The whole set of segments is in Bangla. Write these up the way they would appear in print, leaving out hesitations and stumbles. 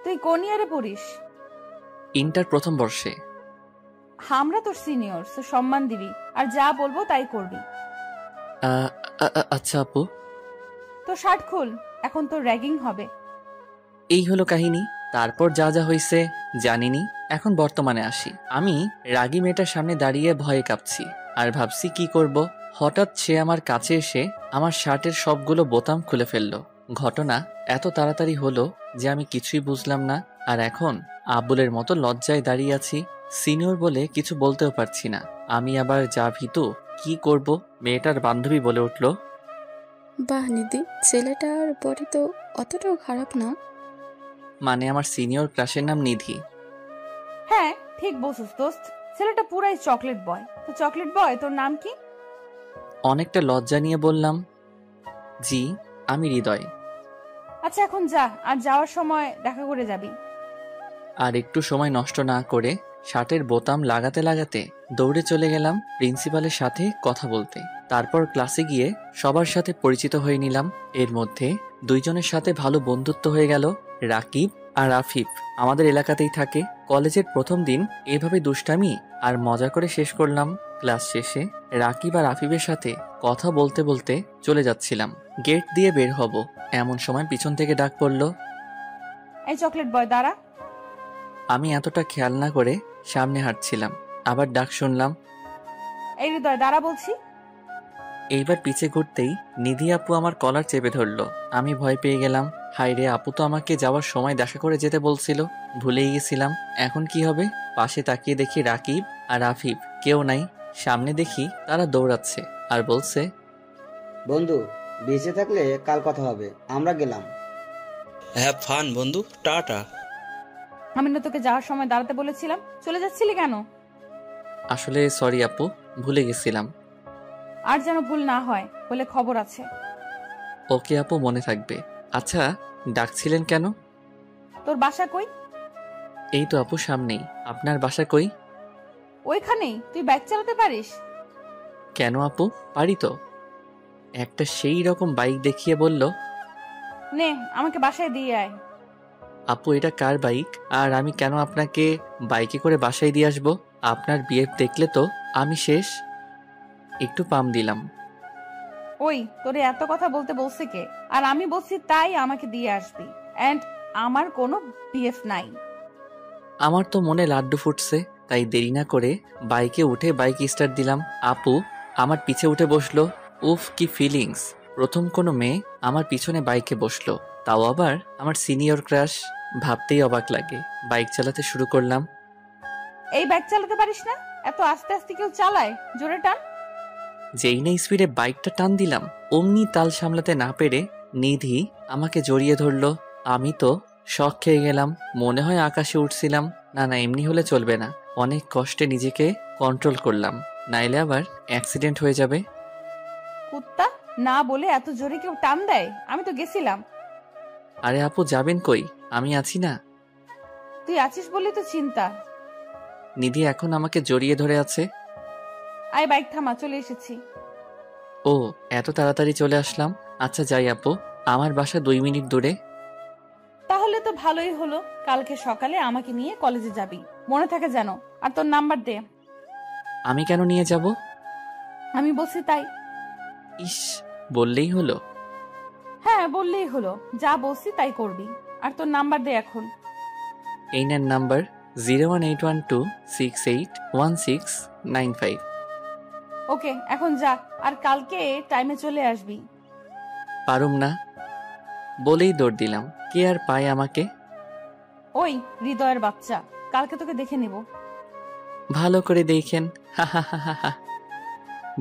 তুই কোন ইয়ারে পড়িস? ইন্টার প্রথম বর্ষে। আমরা তোর সিনিয়র, তো সম্মান দিবি আর যা বলবো তাই করবি। আচ্ছা আপু। তো শার্ট খুল, এখন তোর র্যাগিং হবে। এই হলো কাহিনী। তারপর যা যা হয়েছে জানিনি। এখন বর্তমানে আসি। আমি রাগী মেয়েটার সামনে দাঁড়িয়ে ভয়ে কাঁপছি আর ভাবছি কি করব। হঠাৎ সে আমার কাছে এসে আমার শার্টের সবগুলো বোতাম খুলে ফেললো। ঘটনা এত তাড়াতাড়ি হলো যে আমি কিছুই বুঝলাম না। আর এখন আব্বুলের মতো লজ্জায় দাঁড়িয়ে আছি। সিনিয়র বলে কিছু বলতেও পারছি না। আমি আবার যা ভীতু, কি করব। মেয়েটার বান্ধবী বলে উঠল, বাহ নিধি, ছেলেটার বডি তো অতটাও খারাপ না। মানে আমার সিনিয়র ক্রাশের নাম নিধি। হ্যাঁ ঠিক বলছিস দোস্ত, ছেলেটা পুরাই চকলেট বয়। তো চকলেট বয় তোর নাম কি? অনেকটা লজ্জা নিয়ে বললাম, জি আমি হৃদয়। আচ্ছা এখন যা, আর যাওয়ার সময় দেখা করে যাবি। আর একটু সময় নষ্ট না করে শার্টের বোতাম লাগাতে লাগাতে দৌড়ে চলে গেলাম প্রিন্সিপালের সাথে কথা বলতে। তারপর ক্লাসে গিয়ে সবার সাথে পরিচিত হয়ে নিলাম। এর মধ্যে দুইজনের সাথে ভালো বন্ধুত্ব হয়ে গেল। রাকিব আর আফিফ আমাদের এলাকাতেই থাকে। কলেজের প্রথম দিন এভাবে দুষ্টামি আর মজা করে শেষ করলাম। ক্লাস শেষে রাকিব আর আফিফের সাথে কথা বলতে বলতে চলে যাচ্ছিলাম। গেট দিয়ে বের হব এমন সময় পিছন থেকে ডাক পড়ল। এই চকলেট বয় দাঁড়া। আমি এতটা খেয়াল না করে সামনে হাঁটছিলাম, আবার ডাক শুনলাম। এই হৃদয় দাঁড়া বলছি। এইবার পিছে ঘুরতেই নিধি আপু আমার কলার চেপে ধরলো। আমি ভয় পেয়ে গেলাম। হায়রে, আপু তো আমাকে যাওয়ার সময় দেখা করে যেতে বলছিল, ভুলেই গেছিলাম। এখন কি হবে? পাশে তাকিয়ে দেখি রাকিব আর আফিফ কেউ নাই। সামনে দেখি তারা দৌড়াচ্ছে আর বলছে, বন্ধু, বেঁচে থাকলে কাল কথা হবে, আমরা গেলাম। হ্যাভ ফান বন্ধু, টাটা। আমি না তোকে যাওয়ার সময় দাঁড়াতে বলেছিলাম, চলে যাচ্ছিলি কেন? আসলে সরি আপু, ভুলে গেছিলাম। আর যেন ভুল না হয়, বলে খবর আছে। ওকে আপু, মনে থাকবে। আচ্ছা, ডাকছিলেন কেন? তোর বাসা কই? এই তো আপু সামনেই। আপনার বাসা কই? ওইখানেই। তুই বাইক চালাতে পারিস? কেন আপু, পারি তো। একটা সেই রকম বাইক দেখিয়ে বলল, নে আমাকে বাসায় দিয়ে আয়। আপু এটা কার বাইক? আর আমি কেন আপনাকে বাইকে করে বাসায় দিয়ে আসবো? আপনার বিয়ে দেখলে তো আমি শেষ। একটু পাম দিলাম। ওই তোরে এত কথা বলতে বলছে কে? আর আমি বলছি তাই আমাকে দিয়ে আসবি। এন্ড আমার কোনো বিএফ নাই। আমার তো মনে লাড্ডু ফুটছে, তাই দেরি না করে বাইকে উঠে বাইক স্টার্ট দিলাম। আপু আমার পিছে উঠে বসলো। উফ কি ফিলিংস! প্রথম কোনো মেয়ে আমার পিছনে বাইকে বসলো, তাও আবার আমার সিনিয়র ক্রাশ। ভাবতেই অবাক লাগে। বাইক চালাতে শুরু করলাম। এই বাইক চালাতে পারিস না? এত আস্তে আস্তে কেউ চালায়? জোরে টান। যেই না স্পিডে বাইকটা টান দিলাম, অমনি তাল সামলাতে না পেরে নিধি আমাকে জড়িয়ে ধরলো। আমি তো শক খেয়ে গেলাম। মনে হয় আকাশে উঠছিলাম। না না, এমনি হলে চলবে না। অনেক কষ্টে নিজেকে কন্ট্রোল করলাম, নাইলে আবার অ্যাক্সিডেন্ট হয়ে যাবে। কুত্তা, না বলে এত জোরে কেউ টান দেয়? আমি তো গেছিলাম। আরে আপু, যাবেন কই? আমি আছি না। তুই আছিস বলেই তো চিন্তা। নিধি এখন আমাকে জড়িয়ে ধরে আছে। আয় বাইক থামা, চলে এসেছি। ও, এত তাড়াতাড়ি চলে আসলাম। আচ্ছা যাই আপু, আমার বাসা 2 মিনিট দূরে। তাহলে তো ভালোই হলো, কালকে সকালে আমাকে নিয়ে কলেজে যাবি, মনে থাকে যেন। আর তোর নাম্বার দে। আমি কেন নিয়ে যাব? আমি বলছি তাই। ইস, বললেই হলো। হ্যাঁ বললেই হলো, যা বলছি তাই করবি। আর তোর নাম্বার দে এখন। এই নেন নাম্বার, 01812681695। ওকে এখন যা, আর কালকে টাইমে চলে আসবি। পারুম না বলেই দৌড় দিলাম। কে আর পায় আমাকে? ওই হৃদয়ের বাচ্চা, কালকে তোকে দেখে নিব। ভালো করে দেখেন। হা হা হা হা হা।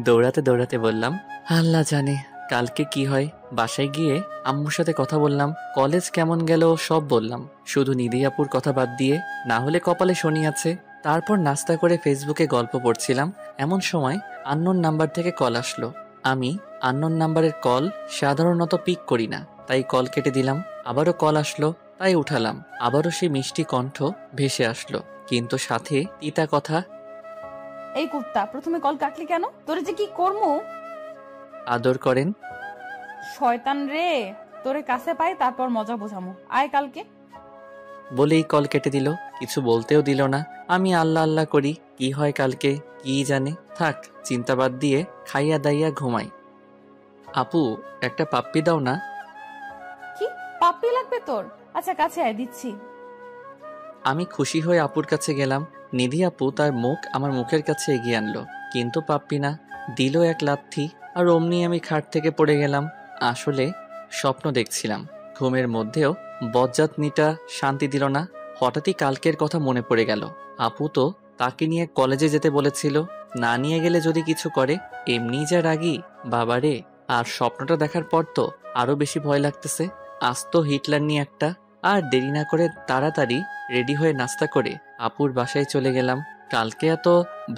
দৌড়াতে দৌড়াতে বললাম, আল্লাহ জানে কালকে কি হয়। বাসায় গিয়ে আম্মুর সাথে কথা বললাম। কলেজ কেমন গেল সব বললাম, শুধু নিধি আপুর কথা বাদ দিয়ে। না হলে কপালে শনি আছে। তারপর নাস্তা করে ফেসবুকে গল্প পড়ছিলাম, এমন সময় আননোন নাম্বার থেকে কল আসলো। আমি আননোন নাম্বারের কল সাধারণত পিক করি না, তাই কল কেটে দিলাম। আবারও কল আসলো, তাই উঠালাম। আবারও সে মিষ্টি কণ্ঠ ভেসে আসলো, কিন্তু সাথে তিতা কথা। এই কুত্তা, প্রথমে কল কাটলি কেন? তোরে যে কি করমু। আদর করেন। শয়তান রে। তোরে কাছে পাই তারপর মজা বোঝামু। আয় কালকে। বলেই কল কেটে দিল, কিছু বলতেও দিল না। আমি আল্লাহ আল্লাহ করি, কি হয় কালকে কি জানে। থাক, চিন্তা বাদ দিয়ে খাইয়া দাইয়া ঘুমাই। আপু, একটা পাপ্পি দাও না। কি পাপ্পি লাগবে তোর? আচ্ছা কাছে আয়, দিচ্ছি। আমি খুশি হয়ে আপুর কাছে গেলাম। নিধি আপু তার মুখ আমার মুখের কাছে এগিয়ে আনলো, কিন্তু পাপ্পি না, দিল এক লাথি। আর অমনি আমি খাট থেকে পড়ে গেলাম। আসলে স্বপ্ন দেখছিলাম। ঘুমের মধ্যেও বজ্জাতনিটা শান্তি দিল না। হঠাৎই কালকের কথা মনে পড়ে গেল। আপু তো তাকে নিয়ে কলেজে যেতে বলেছিল, না নিয়ে গেলে যদি কিছু করে। এমনিই যা রাগী বাবারে। আর স্বপ্নটা দেখার পর তো আরো বেশি ভয় লাগতেছে। আস্ত হিটলার নিয়ে একটা। আর দেরি না করে তাড়াতাড়ি রেডি হয়ে নাস্তা করে আপুর বাসায় চলে গেলাম। কালকে এত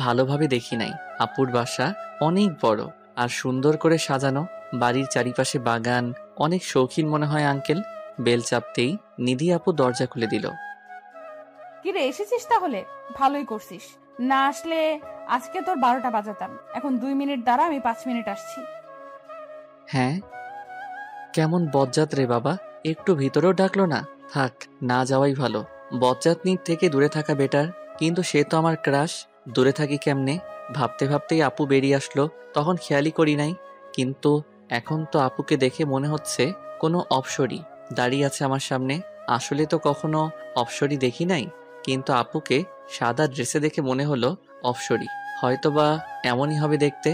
ভালোভাবে দেখি নাই। আপুর বাসা অনেক বড় আর সুন্দর করে সাজানো। বাড়ির চারিপাশে বাগান। অনেক শৌখিন মনে হয় আঙ্কেল। বেল চাপতেই নিধি আপু দরজা খুলে দিল। কিরে এসেছিস তাহলে? ভালোই করছিস। না আসলে আজকে তোর 12টা বাজাতাম। এখন 2 মিনিট দাঁড়া, আমি 5 মিনিট আসছি। হ্যাঁ, কেমন বজ্জাত রে বাবা, একটু ভিতরেও ডাকলো না। থাক, না যাওয়াই ভালো। বজ্জাতনির থেকে দূরে থাকা বেটার। কিন্তু সে তো আমার ক্রাশ, দূরে থাকি কেমনে? ভাবতে ভাবতেই আপু বেরিয়ে আসলো। তখন খেয়ালই করি নাই, কিন্তু এখন তো আপুকে দেখে মনে হচ্ছে কোনো অপ্সরী দাঁড়িয়ে আছে আমার সামনে। আসলে তো কখনো অপ্সরী দেখি নাই, কিন্তু আপুকে সাদা ড্রেসে দেখে মনে হলো অপ্সরী। হয়তোবা এমনই হবে দেখতে।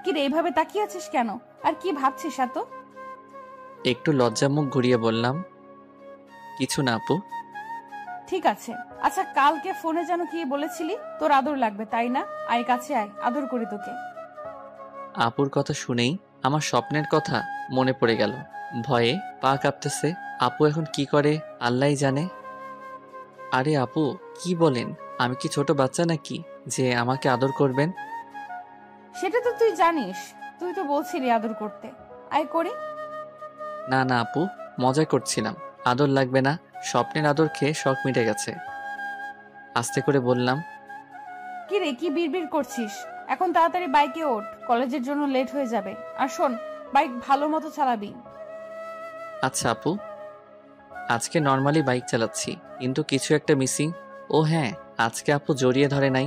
কিরে এইভাবে তাকিয়ে আছিস কেন? আর কি ভাবছিস এত? একটু লজ্জা মুখ ঘুরিয়ে বললাম, কিছু না আপু। ঠিক আছে। আচ্ছা কালকে ফোনে যেন কি বলেছিলি তোর আদর লাগবে, তাই না? আয় কাছে আয়, আদর করি তোকে। আপুর কথা শুনেই আমার স্বপ্নের কথা মনে পড়ে গেল। ভয়ে পা কাঁপতেছে। আপু এখন কি করে আল্লাহই জানে। আরে আপু, কি বলেন? আমি কি ছোট বাচ্চা নাকি যে আমাকে আদর করবেন? সেটা তো তুই জানিস, তুই তো বলছিলি আদর করতে। আয় করি। না না আপু, মজা করছিলাম। আদর লাগবে না, স্বপ্নের আদর খেয়ে শখ মিটে গেছে। আস্তে করে বললাম। কিরে কি বিড়বিড় করছিস? এখন তাড়াতাড়ি বাইকে ওঠ, কলেজের জন্য লেট হয়ে যাবে। আর শোন, বাইক ভালো মতো চালাবি। আচ্ছা আপু, আজকে নর্মালি বাইক চালাচ্ছি, কিন্তু কিছু একটা মিসিং। ও হ্যাঁ, আজকে আপু জড়িয়ে ধরে নাই।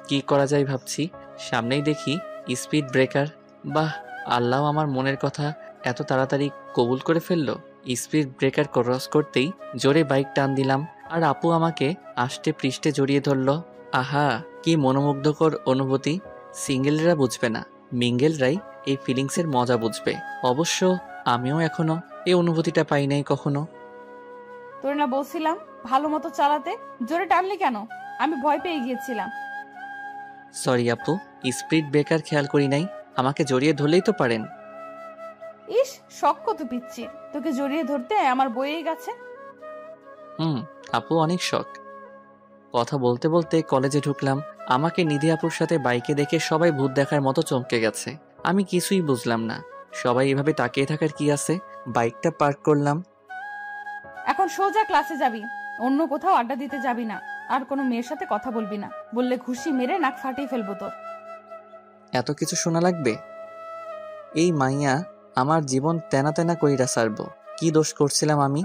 কি করা যায় ভাবছি। সামনেই দেখি স্পিড ব্রেকার। বাহ, আল্লাহ আমার মনের কথা এত তাড়াতাড়ি কবুল করে ফেললো। স্পিড ব্রেকার ক্রস করতেই জোরে বাইক টান দিলাম, আর আপু আমাকে আষ্টে পৃষ্ঠে জড়িয়ে ধরলো। আহা, কি মনোমুগ্ধকর অনুভূতি। সিঙ্গেলরা বুঝবে না, মিঙ্গেলরাই এই ফিলিংসের মজা বুঝবে। অবশ্য আমিও এখনো এই অনুভূতিটা পাই নাই কখনো। তোর না বলছিলাম ভালো মতো চালাতে, জোরে টানলি কেন? আমি ভয় পেয়ে গিয়েছিলাম। সরি আপু, স্পিড ব্রেকার খেয়াল করি নাই। আমাকে জড়িয়ে ধরলেই তো পারেন। ইস, শখ কত পিচ্ছি, তোকে জড়িয়ে ধরতে আমার বইয়ে গেছে। আপু অনেক শখ। কথা বলতে বলতে কলেজে ঢুকলাম। আমাকে নিধি আপুর সাথে বাইকে দেখে সবাই ভূত দেখার মতো চমকে গেছে। আমি কিছুই বুঝলাম না, সবাই এভাবে তাকিয়ে থাকার কি আছে। বাইকটা পার্ক করলাম। এখন সোজা ক্লাসে যাবি, অন্য কোথাও আড্ডা দিতে যাবি না। আর কোনো মেয়ের সাথে কথা বলবি না, বললে ঘুষি মেরে নাক ফাটিয়ে ফেলবো তোর। এত কিছু শোনা লাগবে? এই মাইয়া আমার জীবন তেনা তেনা কইরা সারবো। কি দোষ করছিলাম আমি?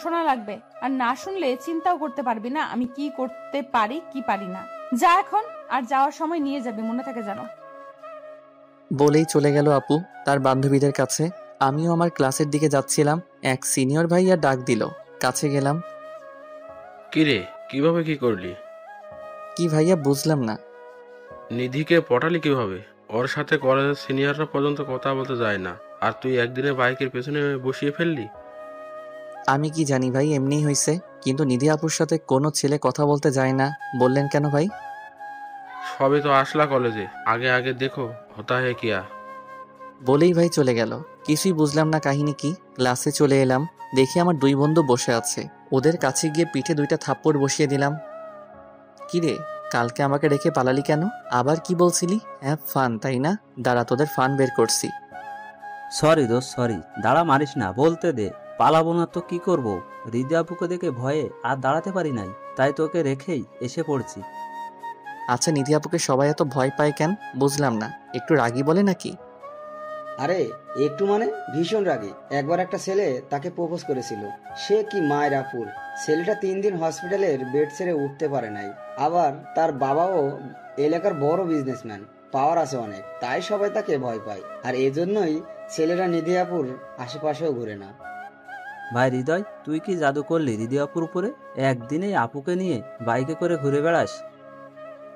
শোনা লাগবে। আর না শুনলে চিন্তাও করতে পারবি না আমি কি করতে পারি কি পারি না। যা এখন, আর যাওয়ার সময় নিয়ে যাবি, মনে থাকে যেন। বলেই চলে গেল আপু তার বান্ধবীদের কাছে। আমিও আমার ক্লাসের দিকে যাচ্ছিলাম, এক সিনিয়র ভাইয়া ডাক দিল। কাছে গেলাম। কিরে, কিভাবে কি করলি? কি ভাইয়া, বুঝলাম না। নিধিকে পটালি কিভাবে? ওর সাথে কলেজের সিনিয়ররা পর্যন্ত কথা বলতে যায় না, আর তুই একদিনে বাইকের পেছনে বসিয়ে ফেললি। আমি কি জানি ভাই, এমনিই হয়েছে। কিন্তু নিধি আপুর সাথে কোনো ছেলে কথা বলতে যায় না বললেন কেন ভাই? সবে তো আসলা কলেজে, আগে আগে দেখো হতা হে কিয়া। বলেই ভাই চলে গেল। কিছুই বুঝলাম না কাহিনী কি। ক্লাসে চলে এলাম, দেখি আমার 2 বন্ধু বসে আছে। ওদের কাছে গিয়ে পিঠে 2টা থাপ্পড় বসিয়ে দিলাম। কিরে, কালকে আমাকে রেখে পালালি কেন? আবার কি বলছিলি? হ্যাঁ ফান, তাই না? দাঁড়া, তোদের ফান বের করছি। সরি দোস্ত, সরি। দাঁড়া মারিস না, বলতে দে। পালাবো না তো কি করব? হৃদয় আপুকে দেখে ভয়ে আর দাঁড়াতে পারি নাই, তাই তোকে রেখেই এসে পড়ছি। আচ্ছা, নিধি আপুকে সবাই এত ভয় পায় কেন বুঝলাম না। একটু রাগী বলে নাকি? আরে একটু মানে ভীষণ রাগী। একবার একটা ছেলে তাকে প্রপোজ করেছিল। সে কি মায়ের আপুর। ছেলেটা 3 দিন হসপিটালের বেড ছেড়ে উঠতে পারে নাই। আবার তার বাবাও এলাকার বড় বিজনেসম্যান, পাওয়ার আছে অনেক, তাই সবাই তাকে ভয় পায়। আর এজন্যই ছেলেরা নিধি আপুর আশেপাশেও ঘুরে না। ভাই হৃদয়, তুই কি জাদু করলি রিদি আপুর উপরে? একদিনেই আপুকে নিয়ে বাইকে করে ঘুরে বেড়াস?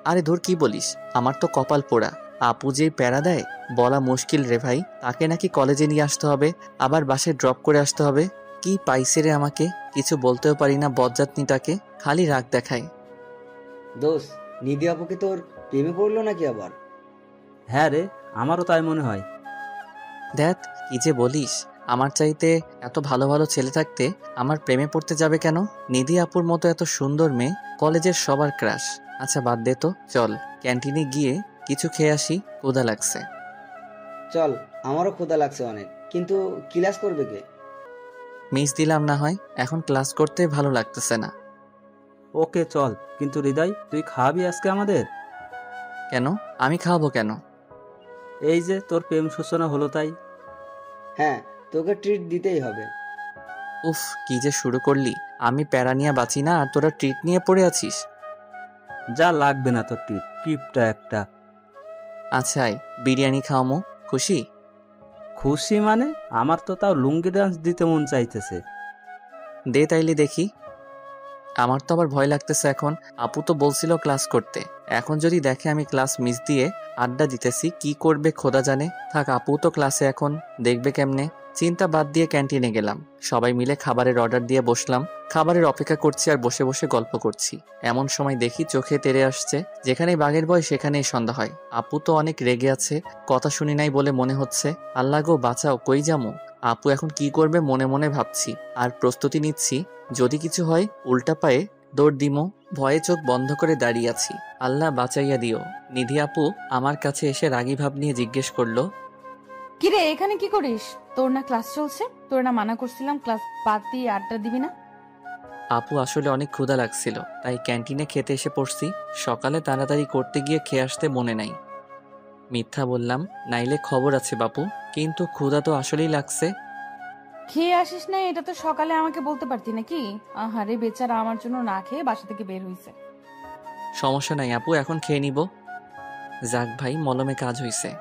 আরে ধুর, কি বলিস? আমার তো কপাল পোড়া। আপু যেই প্যারা দেয় বলা মুশকিল রে ভাই। তাকে নাকি কলেজে নিয়ে আসতে হবে, আবার বাসায় ড্রপ করে আসতে হবে। কি পাইছে রে আমাকে, কিছু বলতেও পারি না। বজ্জাতনিটাকে খালি রাগ দেখায়। দোষ, নিধি আপু কি তোর প্রেমে পড়লো নাকি আবার? হ্যাঁ রে, আমারও তাই মনে হয়। দেখ কি যে বলিস। আমার চাইতে এত ভালো ভালো ছেলে থাকতে আমার প্রেমে পড়তে যাবে কেন? নিধি আপুর মতো এত সুন্দর মেয়ে কলেজের সবার ক্রাশ। আচ্ছা বাদ দে তো, চল ক্যান্টিনে গিয়ে কিছু খেয়ে আসি, ক্ষুধা লাগছে। চল, আমারও ক্ষুধা লাগছে অনেক, কিন্তু ক্লাস করবে কে? মিস দিলাম না হয়, এখন ক্লাস করতে ভালো লাগতেছে না। ওকে চল, কিন্তু হৃদয় তুই খাওয়াবি আজকে আমাদের? কেন? আমি খাওয়াবো কেন? এই যে তোর প্রেম সূচনা হলো তাই। হ্যাঁ, তোকে ট্রিট দিতেই হবে। উফ, কি যে শুরু করলি। আমি প্যারা নিয়ে বাঁচি না, আর তোরা ট্রিট নিয়ে পড়ে আছিস। যা লাগবে না তোর টিপ টিপটা একটা। আচ্ছা আয়, বিরিয়ানি খাওয়ামো, খুশি? খুশি মানে? আমার তো তাও লুঙ্গি ডান্স দিতে মন চাইতেছে। দে তাইলে দেখি। আমার তো আবার ভয় লাগতেছে এখন। আপু তো বলছিল ক্লাস করতে, এখন যদি দেখে আমি ক্লাস মিস দিয়ে আড্ডা দিতেছি, কি করবে খোদা জানে। থাক, আপু তো ক্লাসে, এখন দেখবে কেমনে। চিন্তা বাদ দিয়ে ক্যান্টিনে গেলাম। সবাই মিলে খাবারের অর্ডার দিয়ে বসলাম। খাবারের অপেক্ষা করছি আর বসে বসে গল্প করছি। এমন সময় দেখি চোখে তেড়ে আসছে, যেখানেই বাঘের ভয় সেখানেই সন্ধ্যা হয়। আপু তো অনেক রেগে আছে, কথা শুনি নাই বলে মনে হচ্ছে। আল্লাহ গো বাঁচাও, কই যামু। আপু এখন কি করবে মনে মনে ভাবছি, আর প্রস্তুতি নিচ্ছি যদি কিছু হয় উল্টা পায়ে দৌড় দিমো। ভয়ে চোখ বন্ধ করে দাঁড়িয়ে আছি। আল্লাহ বাঁচাইয়া দিও। নিধি আপু আমার কাছে এসে রাগী ভাব নিয়ে জিজ্ঞেস করলো, কিরে এখানে কি করিস? তোর না ক্লাস চলছে? তোর না মানা করছিলাম ক্লাস বাদ দিয়ে আড্ডা দিবি না? আপু আসলে অনেক ক্ষুধা লাগছিল, তাই ক্যান্টিনে খেতে এসে পড়ছি। সকালে তাড়াতাড়ি করতে গিয়ে খেয়ে আসতে মনে নাই। মিথ্যা বললাম, নাইলে খবর আছে বাপু, কিন্তু ক্ষুধা তো আসলেই লাগছে। খেয়ে আসিস না এটা তো সকালে আমাকে বলতে পারতি নাকি? আহারে বেচারা আমার জন্য না খেয়ে বাসা থেকে বের হইছে। সমস্যা নাই আপু, এখন খেয়ে নিব। যাক ভাই, মলমে কাজ হইছে।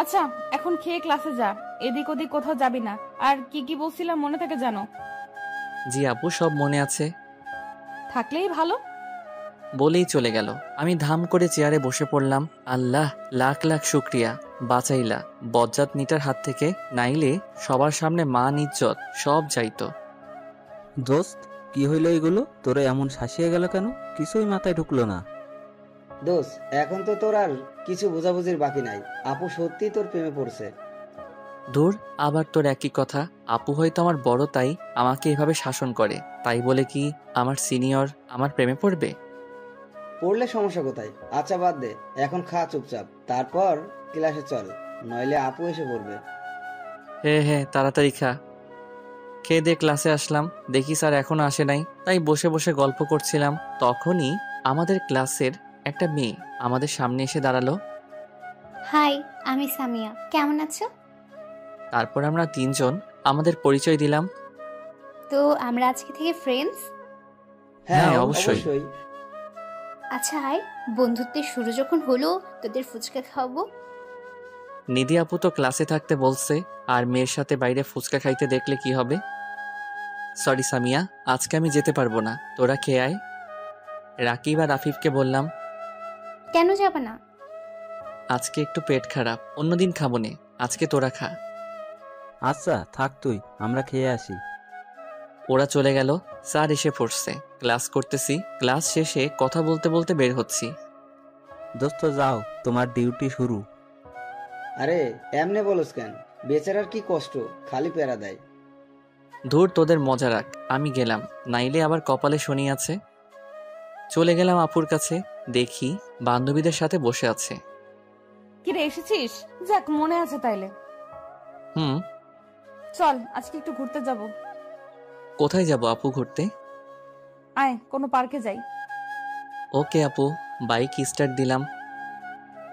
আচ্ছা এখন খেয়ে ক্লাসে যা, এদিক ওদিক কোথাও যাবি না। আর কি কি বলছিলাম মনে থাকে জানো? জি আপু, সব মনে আছে। থাকলেই ভালো। বলেই চলে গেল। আমি ধাম করে চেয়ারে বসে পড়লাম। আল্লাহ লাখ লাখ শুক্রিয়া, বাঁচাইলা বজ্জাত নিটার হাত থেকে, নাইলে সবার সামনে মান ইজ্জত সব যাইতো। দোস্ত, কি হইলো এগুলো? তোরা এমন শাসিয়ে গেল কেন? কিছুই মাথায় ঢুকলো না। দোষ, এখন তো তোর আর কিছু বোঝাবুঝির বাকি নাই। আপু সত্যি তোর প্রেমে পড়ছে। দূর, আবার তোর একই কথা। আপু হয়তো আমার বড়, তাই আমাকে এভাবে শাসন করে। তাই বলে কি আমার সিনিয়র আমার প্রেমে পড়বে? পড়লে সমস্যা কোথায়? আচ্ছা বাদ দে, এখন খা চুপচাপ, তারপর ক্লাসে চল, নইলে আপু এসে পড়বে। হ্যাঁ হ্যাঁ, তাড়াতাড়ি খা। খেয়ে দিয়ে ক্লাসে আসলাম, দেখি স্যার এখনো আসে নাই। তাই বসে বসে গল্প করছিলাম। তখনই আমাদের ক্লাসের একটা মেয়ে আমাদের সামনে এসে দাঁড়ালো। হাই, আমি সামিয়া। কেমন আছো? তারপর আমরা তিনজন আমাদের পরিচয় দিলাম। তো আমরা আজকে থেকে ফ্রেন্ডস? হ্যাঁ, অবশ্যই। আচ্ছা হাই, বন্ধুত্বের শুরু যখন হলো তোদের ফুচকা খাওয়াবো। নিধি আপু তো ক্লাসে থাকতে বলছে, আর মেয়ের সাথে বাইরে ফুচকা খাইতে দেখলে কি হবে। সরি সামিয়া, আজকে আমি যেতে পারবো না, তোরা খেয়ে আয়। রাকিব আর আফিফকে বললাম, কেন যাবে না? আজকে একটু পেট খারাপ, অন্যদিন খাবো নে, আজকে তোরা খা। আচ্ছা থাক তুই, আমরা খেয়ে আসি। ওরা চলে গেল। স্যার এসে পড়ছে, ক্লাস করতেছি। ক্লাস শেষে কথা বলতে বলতে বের হচ্ছি। দোস্ত যাও, তোমার ডিউটি শুরু। আরে এমনে বলস কেন? বেচারার কি কষ্ট, খালি প্যারা দেয়। ধুর, তোদের মজা রাখ, আমি গেলাম, নাইলে আবার কপালে শনি আছে। চলে গেলাম আপুর কাছে, দেখি বান্ধবীদের সাথে বসে আছে। কিরে এসেছিস? যাক, মনে আছে তাইলে। হুম। চল আজকে একটু ঘুরতে যাব। কোথায় যাব আপু ঘুরতে? আয় কোনো পার্কে যাই। ওকে আপু, বাইক স্টার্ট দিলাম।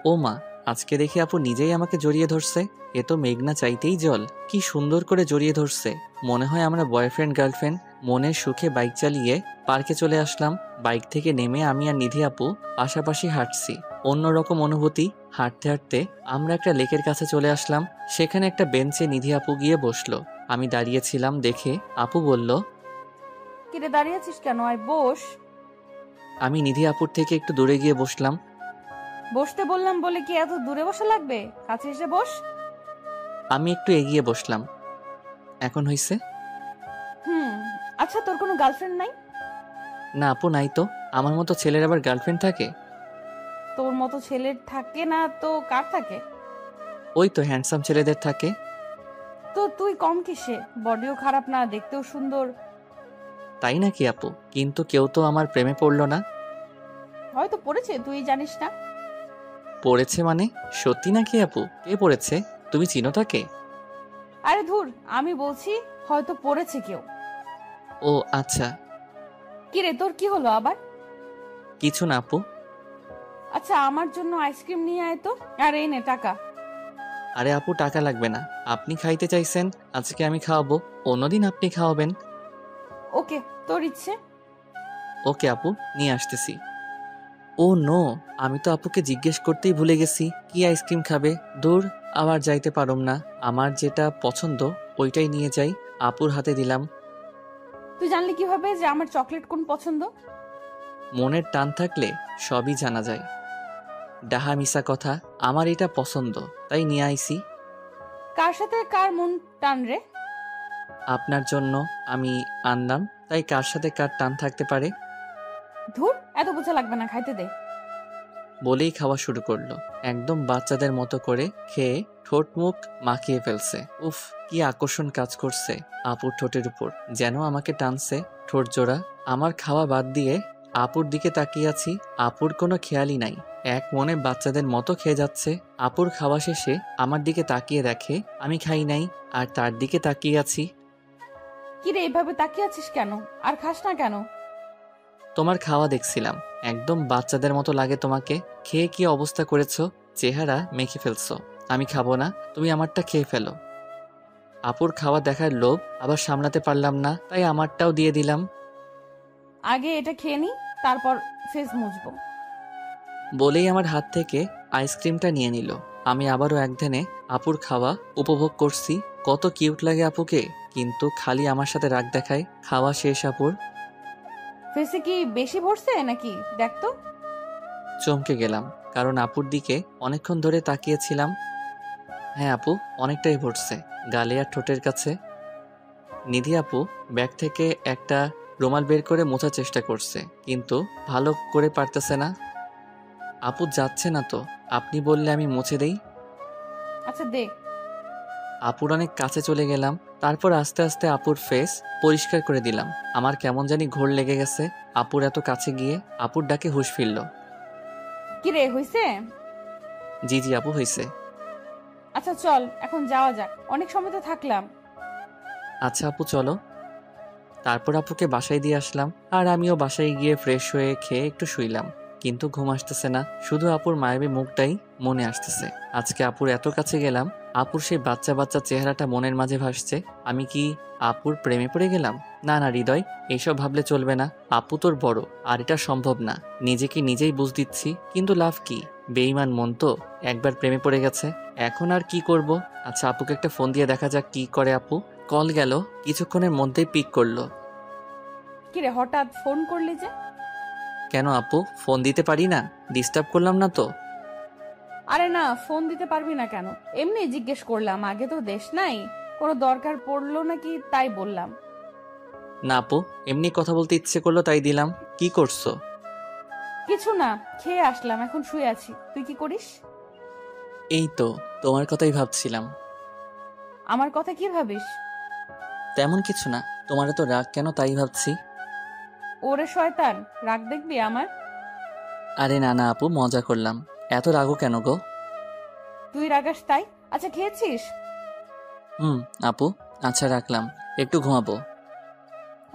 ও মা, আজকে দেখি আপু নিজেই আমাকে জড়িয়ে ধরছে। এ তো মেঘনা চাইতেই জল। কি সুন্দর করে জড়িয়ে ধরছে, মনে হয় আমরা বয়ফ্রেন্ড গার্লফ্রেন্ড। মনের সুখে বাইক চালিয়ে পার্কে চলে আসলাম। বাইক থেকে নেমে আমি আর নিধি আপু পাশাপাশি হাঁটছি। অন্যরকম অনুভূতি। হাঁটতে হাঁটতে আমরা একটা লেকের কাছে চলে আসলাম। সেখানে একটা বেঞ্চে নিধি আপু গিয়ে বসলো। আমি দাঁড়িয়েছিলাম দেখে আপু বলল, কিরে দাঁড়িয়ে আছিস কেন, আয় বস। আমি নিধি আপুর থেকে একটু দূরে গিয়ে বসলাম। বসতে বললাম বলে কি এত দূরে বসা লাগবে? কাছে এসে বস। আমি একটু এগিয়ে বসলাম। এখন হইছে? আচ্ছা, তোর কোনো গার্লফ্রেন্ড নাই? না আপু, নাই তো। আমার মতো ছেলের আবার গার্লফ্রেন্ড থাকে? তোর মতো ছেলের থাকে না তো কার থাকে? ওই তো হ্যান্ডসাম ছেলেদের থাকে। তো তুই কম কিসে? বডিও খারাপ না, দেখতেও সুন্দর। তাই নাকি আপু? কিন্তু কেউ তো আমার প্রেমে পড়লো না। হয়তো পড়েছে, তুই জানিস না। পড়েছে মানে? সত্যি নাকি আপু? কে পড়েছে? তুমি চিনো তাকে? আরে ধুর, আমি বলছি হয়তো পড়েছে কেউ। ও আচ্ছা। কিরে তোর কি হলো আবার? কিছু না আপু। আচ্ছা, আমার জন্য আইসক্রিম নিয়ে আয় তো। আর এই নে টাকা। আরে আপু, টাকা লাগবে না। আপনি খাইতে চাইছেন, আজকে আমি খাওয়াবো। অন্যদিন আপনি খাওয়াবেন। ওকে, তোর ইচ্ছে। ওকে আপু, নিয়ে আসতেছি। ও নো, আমি তো আপুকে জিজ্ঞেস করতেই ভুলে গেছি কি আইসক্রিম খাবে। দূর, আবার যাইতে পারুম না। আমার যেটা পছন্দ ওইটাই নিয়ে যাই। আপুর হাতে দিলাম। তুই জানলি কিভাবে যে আমার চকলেট কোন পছন্দ? মনের টান থাকলে সবই জানা যায়। ডাহা মিশা কথা, আমার এটা পছন্দ তাই নিয়ে আইছি। কার সাথে কার মন টান রে? আপনার জন্য আমি আনলাম, তাই কার সাথে কার টান থাকতে পারে। ধুর, এত বোঝা লাগবে না, খাইতে দে। বলেই খাওয়া শুরু করলো। একদম বাচ্চাদের মতো করে খেয়ে ঠোঁট মুখ মাখিয়ে ফেলছে। উফ, কি আকর্ষণ কাজ করছে আপুর ঠোঁটের উপর, যেন আমাকে টানছে ঠোঁট জোড়া। আমার খাওয়া বাদ দিয়ে আপুর দিকে তাকিয়ে আছি। আপুর কোনো খেয়ালই নাই, এক মনে বাচ্চাদের মতো খেয়ে যাচ্ছে। আপুর খাওয়া শেষে আমার দিকে তাকিয়ে দেখে আমি খাই নাই, আর তার দিকে তাকিয়ে আছি। কিরে এইভাবে তাকিয়ে আছিস কেন? আর খাস না কেন? তোমার খাওয়া দেখছিলাম, একদম বাচ্চাদের মতো লাগে তোমাকে। খেয়ে কি অবস্থা করেছো, চেহারা মেখে ফেলছো। আমি খাবো না, তুমি আমারটা খেয়ে ফেলো। আপুর খাওয়া দেখার লোভ আবার সামলাতে পারলাম না, তাই আমারটাও দিয়ে দিলাম। আগে এটা খেয়ে নি, তারপর ফেস মুছবো। বলেই আমার হাত থেকে আইসক্রিমটা নিয়ে নিল। আমি আবারও একধানে আপুর খাওয়া উপভোগ করছি। কত কিউট লাগে আপুকে, কিন্তু খালি আমার সাথে রাগ দেখায়। খাওয়া শেষ আপুর। ফেসে কি বেশি ভরছে নাকি দেখ তো। চমকে গেলাম, কারণ আপুর দিকে অনেকক্ষণ ধরে তাকিয়েছিলাম। হ্যাঁ আপু, অনেকটাই ভরছে, গালে আর ঠোঁটের কাছে। নিধি আপু ব্যাগ থেকে একটা রুমাল বের করে মোছার চেষ্টা করছে, কিন্তু ভালো করে পারতেছে না। আপু যাচ্ছে না তো, আপনি বললে আমি মুছে দেই। আচ্ছা দে। আপুর অনেক কাছে চলে গেলাম, তারপর আস্তে আস্তে আপুর ফেস পরিষ্কার করে দিলাম। আমার কেমন জানি ঘোর লেগে গেছে আপুর এত কাছে গিয়ে। আপুর ডাকে হুঁশ ফিরল। কিরে হইছে? জি জি আপু, হয়েছে। আচ্ছা চল এখন যাওয়া যাক, অনেক সময় তো থাকলাম। আচ্ছা আপু চলো। তারপর আপুকে বাসায় দিয়ে আসলাম, আর আমিও বাসায় গিয়ে ফ্রেশ হয়ে খেয়ে একটু শুইলাম। কিন্তু ঘুম আসতেছে না, শুধু আপুর মায়াবী মুখটাই মনে আসতেছে। আজকে আপুর এত কাছে গেলাম, আপুর সেই বাচ্চা বাচ্চা চেহারাটা মনের মাঝে ভাসছে। আমি কি আপুর প্রেমে পড়ে গেলাম? না না হৃদয়, এইসব ভাবলে চলবে না। আপু তোর বড়, আর এটা সম্ভব না। নিজেকে নিজেই বুঝ দিচ্ছি, কিন্তু লাভ কি? বেঈমান মন তো, একবার প্রেমে পড়ে গেছে। এখন আর কি করব? আচ্ছা আপুকে একটা ফোন দিয়ে দেখা যাক কি করে আপু। কল গেল, কিছুক্ষণের মধ্যেই পিক করলো। কিরে হঠাৎ ফোন করলি যে? কেন আপু, ফোন দিতে পারি না? ডিস্টার্ব করলাম না তো? আরে না, ফোন দিতে পারবি না কেন, এমনি জিজ্ঞেস করলাম। আগে তো দেশ নাই, কোনো দরকার পড়লো নাকি তাই বললাম। না আপু, এমনি কথা বলতে ইচ্ছে করলো তাই দিলাম। কি করছো? কিছু না, খেয়ে আসলাম, এখন শুয়ে আছি। তুই কি করিস? এই তো তোমার কথাই ভাবছিলাম। আমার কথা কি ভাবিস? তেমন কিছু না, তোমার তো রাগ কেন তাই ভাবছি। ওরে শয়তান, রাগ দেখবি আমার? আরে না না আপু, মজা করলাম। এত রাগও কেন গো? তুই রাগাস তাই। আচ্ছা খেয়েছিস? আপু, আচ্ছা রাখলাম, একটু ঘুমাবো।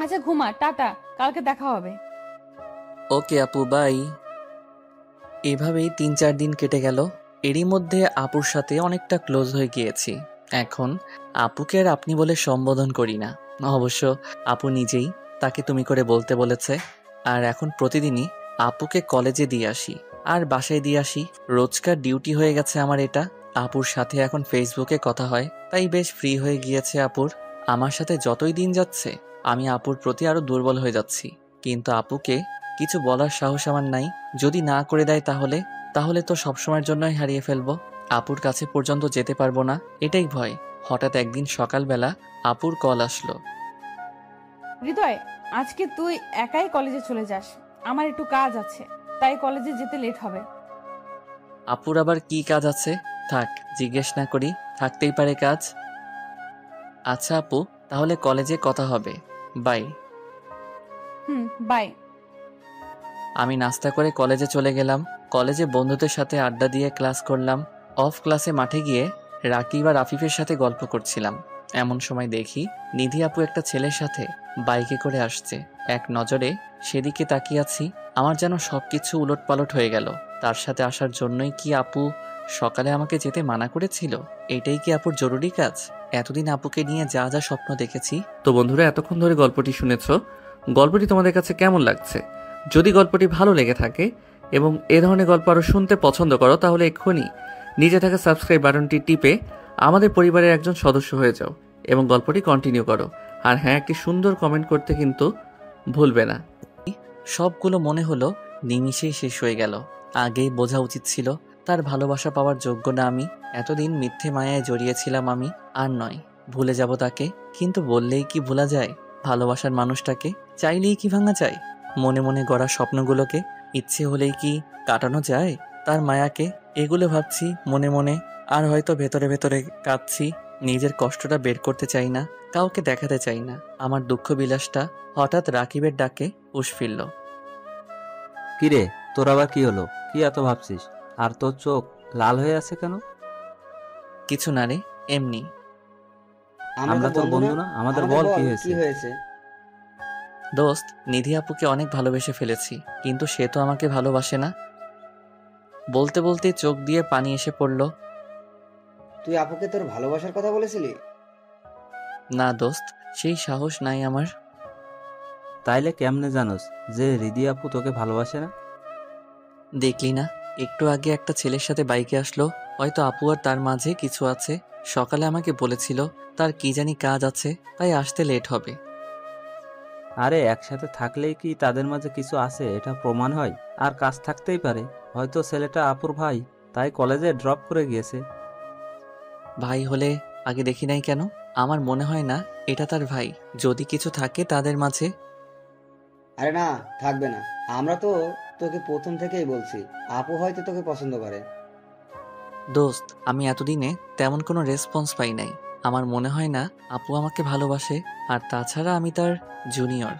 আচ্ছা ঘুমা, টাটা, কালকে দেখা হবে। ওকে আপু, বাই। এভাবেই 3-4 দিন কেটে গেল। এরই মধ্যে আপুর সাথে অনেকটা ক্লোজ হয়ে গিয়েছি। এখন আপুকে আর আপনি বলে সম্বোধন করি না। অবশ্য আপু নিজেই তাকে তুমি করে বলতে বলেছে। আর এখন প্রতিদিনই আপুকে কলেজে দিয়ে আসি আর বাসায় দিয়ে আসি। রোজকার ডিউটি হয়ে গেছে আমার এটা। আপুর সাথে এখন ফেসবুকে কথা হয়, তাই বেশ ফ্রি হয়ে গিয়েছে আপুর। আমার সাথে যতই দিন যাচ্ছে আমি আপুর প্রতি আরো দুর্বল হয়ে যাচ্ছি, কিন্তু আপুকে কিছু বলার সাহস আমার নাই। যদি না করে দেয় তাহলে তো সবসময়ের জন্যই হারিয়ে ফেলবো। আপুর কাছে পর্যন্ত যেতে পারবো না, এটাই ভয়। হঠাৎ একদিন সকালবেলা আপুর কল আসলো। হৃদয়, আজকে তুই একাই কলেজে চলে যাস, আমার একটু কাজ আছে, তাই কলেজে যেতে লেট হবে। আপুর আবার কি কাজ আছে? থাক, জিজ্ঞেস না করি, থাকতেই পারে কাজ। আচ্ছা আপু, তাহলে কলেজে কথা হবে, বাই। বাই। আমি নাস্তা করে কলেজে চলে গেলাম। কলেজে বন্ধুদের সাথে আড্ডা দিয়ে ক্লাস করলাম। অফ ক্লাসে মাঠে গিয়ে রাকিব আর আফিফের সাথে গল্প করছিলাম। এমন সময় দেখি নিধি আপু একটা ছেলের সাথে বাইকে করে আসছে। এক নজরে সেদিকে তাকিয়ে আছি, আমার যেন সবকিছু উলটপালট হয়ে গেল। তার সাথে আসার জন্যই কি আপু সকালে আমাকে যেতে মানা করেছিল? এটাই কি আপুর জরুরি কাজ? এতদিন আপুকে নিয়ে যা যা স্বপ্ন দেখেছি। তো বন্ধুরা, এতক্ষণ ধরে গল্পটি শুনেছো। গল্পটি তোমাদের কাছে কেমন লাগছে? যদি গল্পটি ভালো লেগে থাকে এবং এ ধরনের গল্প আরও শুনতে পছন্দ করো, তাহলে এক্ষুনি নিচে থাকা সাবস্ক্রাইব বাটনটি টিপে আমাদের পরিবারের একজন সদস্য হয়ে যাও এবং গল্পটি কন্টিনিউ করো। আর হ্যাঁ, একটি সুন্দর কমেন্ট করতে কিন্তু ভুলবে না। সবগুলো মনে হলো নিমিষেই শেষ হয়ে গেল। আগেই বোঝা উচিত ছিল তার ভালোবাসা পাওয়ার যোগ্য না আমি। এতদিন মিথ্যে মায়ায় জড়িয়েছিলাম আমি, আর নয়। ভুলে যাব তাকে, কিন্তু বললেই কি ভোলা যায়? ভালোবাসার মানুষটাকে চাইলেই কি ভাঙা যায়? মনে মনে গড়া স্বপ্নগুলোকে ইচ্ছে হলেই কি কাটানো যায়? তার মায়াকে এগুলো ভাবছি মনে মনে, আর হয়তো ভেতরে ভেতরে কাঁদছি। নিজের কষ্টটা বের করতে চাই না, কাউকে দেখাতে চাই না আমার দুঃখ বিলাসটা। হঠাৎ রাকিবের ডাকে হুঁশ ফিরল। কিরে, তোর আবার কি হলো? কি এত ভাবছিস? আর তোর চোখ লাল হয়ে আছে কেন? কিছু না রে, এমনি। আমরা তোর বন্ধু না? আমাদের বল কি হয়েছে? দোস্ত, নিধি আপুকে অনেক ভালোবেসে ফেলেছি, কিন্তু সে তো আমাকে ভালোবাসে না। বলতে বলতে চোখ দিয়ে পানি এসে পড়ল। তুই আপুকে তোর ভালোবাসার কথা বলেছিলি? না দোস্ত, সেই সাহস নাই আমার। তাইলে কেমনে জানোস যে রিদি আপু তোকে ভালোবাসে না? দেখলি না, একটু আগে একটা ছেলের সাথে বাইকে আসলো। হয়তো আপু আর তার মাঝে কিছু আছে। সকালে আমাকে বলেছিল তার কি জানি কাজ আছে, তাই আসতে লেট হবে। আরে একসাথে থাকলেই কি তাদের মাঝে কিছু আছে এটা প্রমাণ হয়? আর কাজ থাকতেই পারে। হয়তো ছেলেটা আপুর ভাই, তাই কলেজে ড্রপ করে গিয়েছে। ভাই হলে আগে দেখি নাই কেন? আমার মনে হয় না এটা তার ভাই। যদি কিছু থাকে তাদের মাঝে। আরে না, থাকবে না। আমরা তো তোকে প্রথম থেকেই বলছি, আপু হয়তো তোকে পছন্দ করে। দোস্ত, আমি এতদিনে তেমন কোনো রেসপন্স পাই নাই। আমার মনে হয় না আপু আমাকে ভালোবাসে। আর তাছাড়া আমি তার জুনিয়র।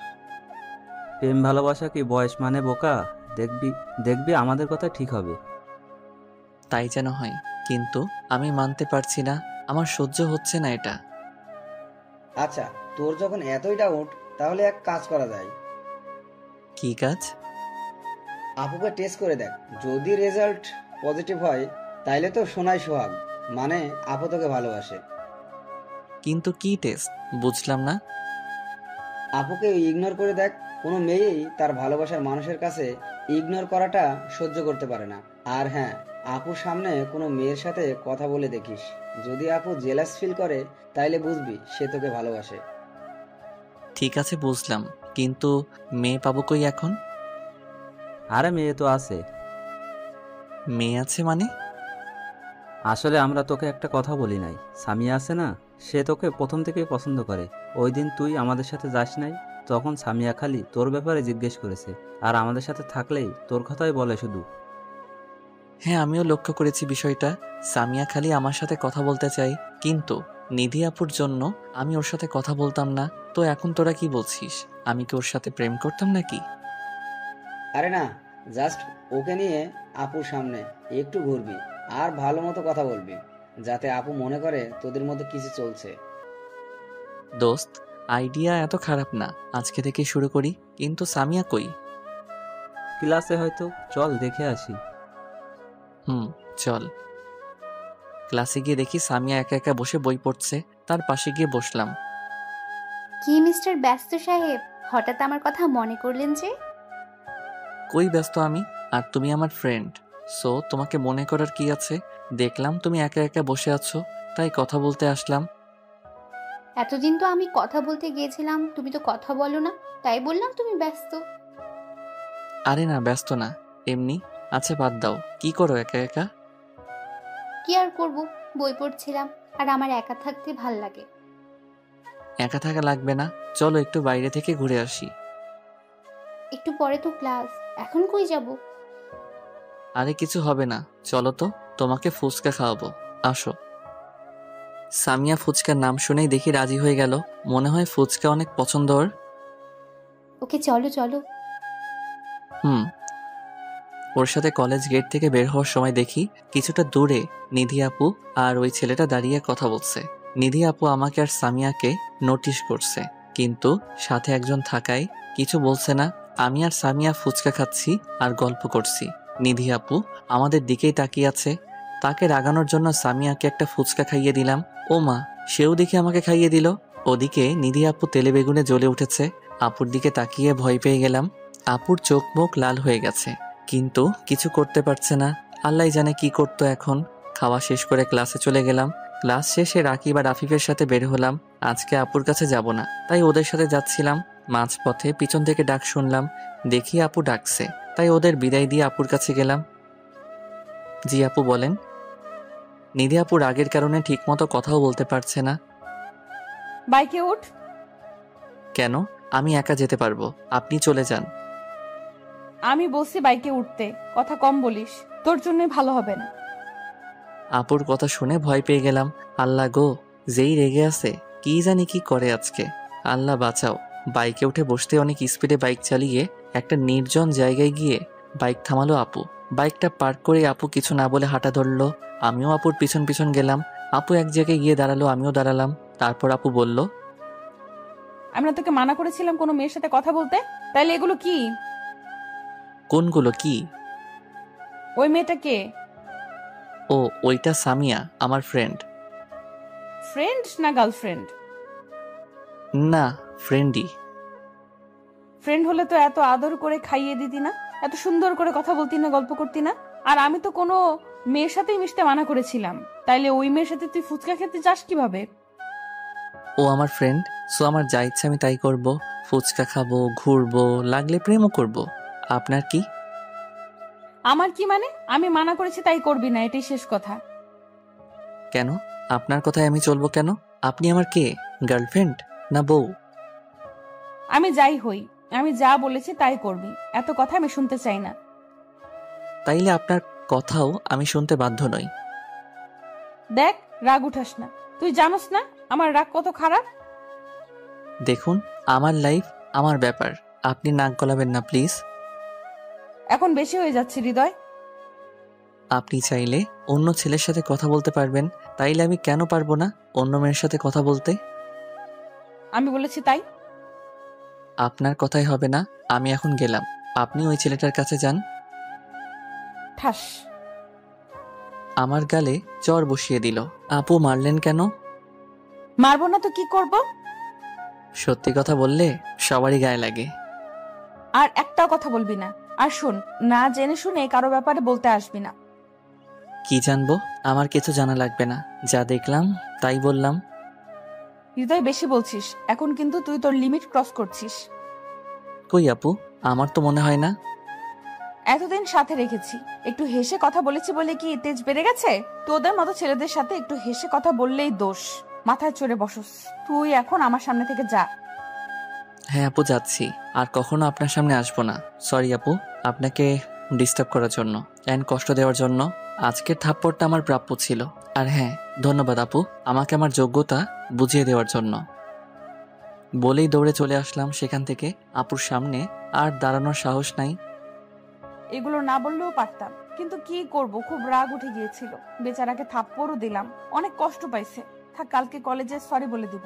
প্রেম ভালোবাসা কি বয়স মানে বোকা? দেখবি দেখবি আমাদের কথা ঠিক হবে। তাই যেন হয়, কিন্তু আমি মানতে পারছি না। আমার সহ্য হচ্ছে না এটা। আচ্ছা, তোর যখন এতই ডাউট, তাহলে এক কাজ করা যায়। কি কাজ? আপুকে টেস্ট করে দেখ। যদি রেজাল্ট পজিটিভ হয়, তাইলে তো সোনাই সোহাগ, মানে আপু তোকে ভালোবাসে। কিন্তু কি টেস্ট? বুঝলাম না। আপুকে ইগনোর করে দেখ। কোনো মেয়েই তার ভালোবাসার মানুষের কাছে ইগনোর করাটা সহ্য করতে পারে না। আর হ্যাঁ, আপুর সামনে কোনো মেয়ের সাথে কথা বলে দেখিস। যদি আপু জেলাস ফিল করে, তাইলে বুঝবি সে তোকে ভালোবাসে। ঠিক আছে, বুঝলাম, কিন্তু মেয়ে পাবো কই এখন? আরে মেয়ে তো আছে। মেয়ে আছে মানে? আসলে আমরা তোকে একটা কথা বলি নাই। সামিয়া আছে না, সে তোকে প্রথম থেকেই পছন্দ করে। ওই দিন তুই আমাদের সাথে যাস নাই, তখন সামিয়া খালি তোর ব্যাপারে জিজ্ঞেস করেছে। আর আমাদের সাথে থাকলেই তোর কথাই বলে শুধু। হ্যাঁ, আমিও লক্ষ্য করেছি বিষয়টা। সামিয়া খালি আমার সাথে কথা বলতে চাই, কিন্তু নিধি আপুর জন্য আমি ওর সাথে কথা বলতাম না। তো এখন তোরা কি বলছিস? আমি কি ওর সাথে প্রেম করতাম নাকি? আরে না, জাস্ট ওকে নিয়ে আপুর সামনে একটু ঘুরবি আর ভালো মতো কথা বলবি, যাতে আপু মনে করে তোদের মধ্যে কিছু চলছে। দোস্ত, আইডিয়া এত খারাপ না। আজকে থেকে শুরু করি। কিন্তু সামিয়া কই? ক্লাসে হয়তো, চল দেখে আসি। চল। ক্লাসে গিয়ে দেখি সামিয়া একা একা বসে বই পড়ছে। তার পাশে গিয়ে বসলাম। কি মিস্টার ব্যস্ত সাহেব, হঠাৎ আমার কথা মনে করলেন যে? কই ব্যস্ত আমি, আর তুমি আমার ফ্রেন্ড, সো তোমাকে মনে করার কি আছে? দেখলাম তুমি একা একা বসে আছো, তাই কথা বলতে আসলাম। এতদিন তো আমি কথা বলতে গিয়েছিলাম, তুমি তো কথা বলো না, তাই বললাম তুমি ব্যস্ত। আরে না, ব্যস্ত না, এমনি। আচ্ছা বাদ দাও, কি করো একা একা? কি আর করব, বই পড়ছিলাম, আর আমার একা থাকতে ভাল লাগে। একা থাকা লাগবে না, চলো একটু বাইরে থেকে ঘুরে আসি। একটু পরে তো ক্লাস, এখন কই যাব? আরে কিছু হবে না, চলো তো, তোমাকে ফুচকা খাওয়াবো, আসো। সামিয়া ফুচকার নাম শুনেই দেখি রাজি হয়ে গেল, মনে হয় ফুচকা অনেক পছন্দ ওর। ওকে চলো চলো। ওর সাথে কলেজ গেট থেকে বের হওয়ার সময় দেখি কিছুটা দূরে নিধি আপু আর ওই ছেলেটা দাঁড়িয়ে কথা বলছে। নিধি আপু আমাকে আর সামিয়াকে নোটিশ করছে, কিন্তু সাথে একজন থাকায় কিছু বলছে না। আমি আর সামিয়া ফুচকা খাচ্ছি আর গল্প করছি। নিধি আপু আমাদের দিকেই তাকিয়ে আছে। তাকে রাগানোর জন্য সামিয়াকে একটা ফুচকা খাইয়ে দিলাম। ও মা, সেও দেখে আমাকে খাইয়ে দিল। ওদিকে নিধি আপু তেলে বেগুনে জ্বলে উঠেছে। আপুর দিকে তাকিয়ে ভয় পেয়ে গেলাম। আপুর চোখ মুখ লাল হয়ে গেছে, কিন্তু কিছু করতে পারছে না। আল্লাহ জানে কি করতো এখন। খাওয়া শেষ করে ক্লাসে চলে গেলাম। ক্লাস শেষে রাকিব আর আফিফের সাথে বের হলাম। আজকে আপুর কাছে যাব না, তাই ওদের সাথে যাচ্ছিলাম। মাঝপথে পিছন থেকে ডাক শুনলাম, দেখি আপু ডাকছে, তাই ওদের বিদায় দিয়ে আপুর কাছে গেলাম। জি আপু বলেন। নিধি আপু রাগের কারণে ঠিকমতো কথাও বলতে পারছে না। বাইকে উঠ। কেন? আমি একা যেতে পারবো, আপনি চলে যান। আমি বলছি বাইকে উঠতে, কথা কম বলিস, তোর জন্যই ভালো হবে না। আপুর কথা শুনে ভয় পেয়ে গেলাম। আল্লাহ গো, যেই রেগে আছে, কি জানি কি করে আজকে। আল্লাহ বাঁচাও। বাইকে উঠে বসতে অনেক স্পিডে বাইক চালিয়ে একটা নির্জন জায়গায় গিয়ে বাইক থামালো আপু। বাইকটা পার্ক করে আপু কিছু না বলে হাঁটা ধরলো। আমিও আপুর পিছন পিছন গেলাম। আপু এক জায়গায় গিয়ে দাঁড়ালো, আমিও দাঁড়ালাম। তারপর আপু বলল, আমরা তোকে মানা করেছিলাম কোনো মেয়ের সাথে কথা বলতে, তাইলে এগুলো কি? কোনগুলো কি? ওই মেয়েটা কে? ও, ওইটা সামিয়া, আমার ফ্রেন্ড। ফ্রেন্ড না গার্লফ্রেন্ড? না, ফ্রেন্ডই। ফ্রেন্ড হলে তো এত আদর করে খাইয়ে দিতি না, এত সুন্দর করে কথা বলতি না, গল্প করতি না। আর আমি তো কোনো মেয়ের সাথেই মিশতে মানা করেছিলাম, তাইলে ওই মেয়ের সাথে তুই ফুচকা খেতে যাস কিভাবে? ও আমার ফ্রেন্ড, সো আমার যা ইচ্ছা আমি তাই করব। ফুচকা খাবো, ঘুরবো, লাগলে প্রেমও করব। আপনার কি? আমার কি মানে? আমি মানা করেছি তাই করবি না, এটাই শেষ কথা। কেন? আপনার কথায় আমি চলবো কেন? আপনি আমার কে? গার্লফ্রেন্ড না বউ? আমি যাই হই, আমি যা বলেছি তাই করবি, এত কথা আমি শুনতে চাই না। তাইলে আপনার কথাও আমি শুনতে বাধ্য নই। দেখ, রাগ উঠাস না, তুই জানোস না আমার রাগ কত খারাপ। দেখুন, আমার লাইফ, আমার ব্যাপার, আপনি নাক গলাবেন না প্লিজ। এখন বেশি হয়ে যাচ্ছে হৃদয়। আপনি চাইলে অন্য ছেলের সাথে কথা বলতে পারবেন, তাইলে আমি কেন পারবো না অন্য মেয়ের সাথে কথা বলতে? আমি বলেছি তাই। আপনার কথাই হবে না, আমি এখন গেলাম। আপনি ওই ছেলেটার কাছে যান। ঠাস। আমার গালে চর বসিয়ে দিল। আপু মারলেন কেন? মারবো না তো কি করব? সত্যি কথা বললে সবারই গায়ে লাগে। আর একটাও কথা বলবি না। আর শোন, না জেনে শুনে কারো ব্যাপারে বলতে আসবি না। কি জানবো? আমার কিছু জানা লাগবে না, যা দেখলাম তাই বললাম। হৃদয়, বেশি বলছিস, এখন কিন্তু তুই তোর লিমিট ক্রস করছিস। কই আপু, আমার তো মনে হয় না। এতদিন সাথে রেখেছি, একটু হেসে কথা বলেছি বলে কি তেজ বেড়ে গেছে? তোদের মতো ছেলেদের সাথে একটু হেসে কথা বললেই দোষ, মাথায় চড়ে বসস। তুই এখন আমার সামনে থেকে যা। হ্যাঁ আপু, যাচ্ছি, আর কখনো আপনার সামনে আসবো না। সরি আপু, আপনাকে ডিস্টার্ব করার জন্য এন্ড কষ্ট দেওয়ার জন্য। আজকের থাপ্পড়টা আমার প্রাপ্য ছিল। আর হ্যাঁ, ধন্যবাদ আপু, আমাকে আমার যোগ্যতা বুঝিয়ে দেওয়ার জন্য। বলেই দৌড়ে চলে আসলাম সেখান থেকে। আপুর সামনে আর দাঁড়ানোর সাহস নাই। এগুলো না বললেও পারতাম, কিন্তু কি করব, খুব রাগ উঠে গিয়েছিল। বেচারাকে থাপ্পড়ও দিলাম, অনেক কষ্ট পাইছে। থাক, কালকে কলেজে সরি বলে দিব।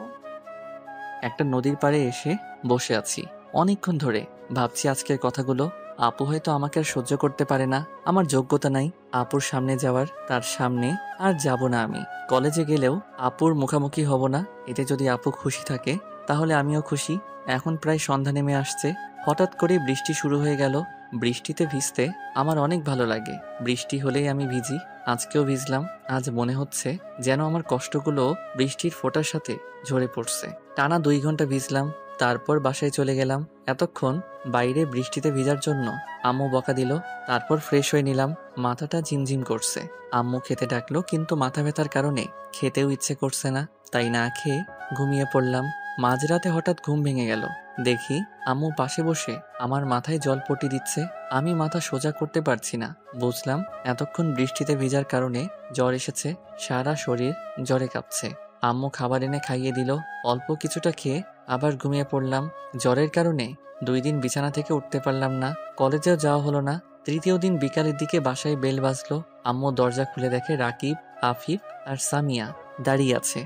একটা নদীর পাড়ে এসে বসে আছি অনেকক্ষণ ধরে, ভাবছি আজকের কথাগুলো। আপু হয়তো আমাকে আর সহ্য করতে পারে না, আমার যোগ্যতা নাই আপুর সামনে যাওয়ার, তার সামনে আর যাব না আমি। কলেজে গেলেও আপুর মুখোমুখি হব না। এতে যদি আপু খুশি থাকে তাহলে আমিও খুশি। এখন প্রায় সন্ধ্যা নেমে আসছে, হঠাৎ করে বৃষ্টি শুরু হয়ে গেল। বৃষ্টিতে ভিজতে আমার অনেক ভালো লাগে, বৃষ্টি হলেই আমি ভিজি। আজকেও ভিজলাম। আজ মনে হচ্ছে যেন আমার কষ্টগুলো বৃষ্টির ফোঁটার সাথে ঝরে পড়ছে। টানা 2 ঘন্টা ভিজলাম, তারপর বাসায় চলে গেলাম। এতক্ষণ বাইরে বৃষ্টিতে ভিজার জন্য আম্মু বকা দিল, তারপর ফ্রেশ হয়ে নিলাম। মাথাটা ঝিমঝিম করছে। আম্মু খেতে ডাকলো, কিন্তু মাথা ব্যথার কারণে খেতেও ইচ্ছে করছে না, তাই না খেয়ে ঘুমিয়ে পড়লাম। মাঝরাতে হঠাৎ ঘুম ভেঙে গেল, দেখি আম্মু পাশে বসে আমার মাথায় জলপট্টি দিচ্ছে। আমি মাথা সোজা করতে পারছি না। বুঝলাম এতক্ষণ বৃষ্টিতে ভিজার কারণে জ্বর এসেছে, সারা শরীর জ্বরে কাঁপছে। আম্মু খাবার এনে খাইয়ে দিল, অল্প কিছুটা খেয়ে আবার ঘুমিয়ে পড়লাম। জ্বরের কারণে 2 দিন বিছানা থেকে উঠতে পারলাম না, কলেজেও যাওয়া হলো না। তৃতীয় দিন বিকালের দিকে বাসায় বেল বাজলো। আম্মু দরজা খুলে দেখে রাকিব, আফিফ আর সামিয়া দাঁড়িয়ে আছে।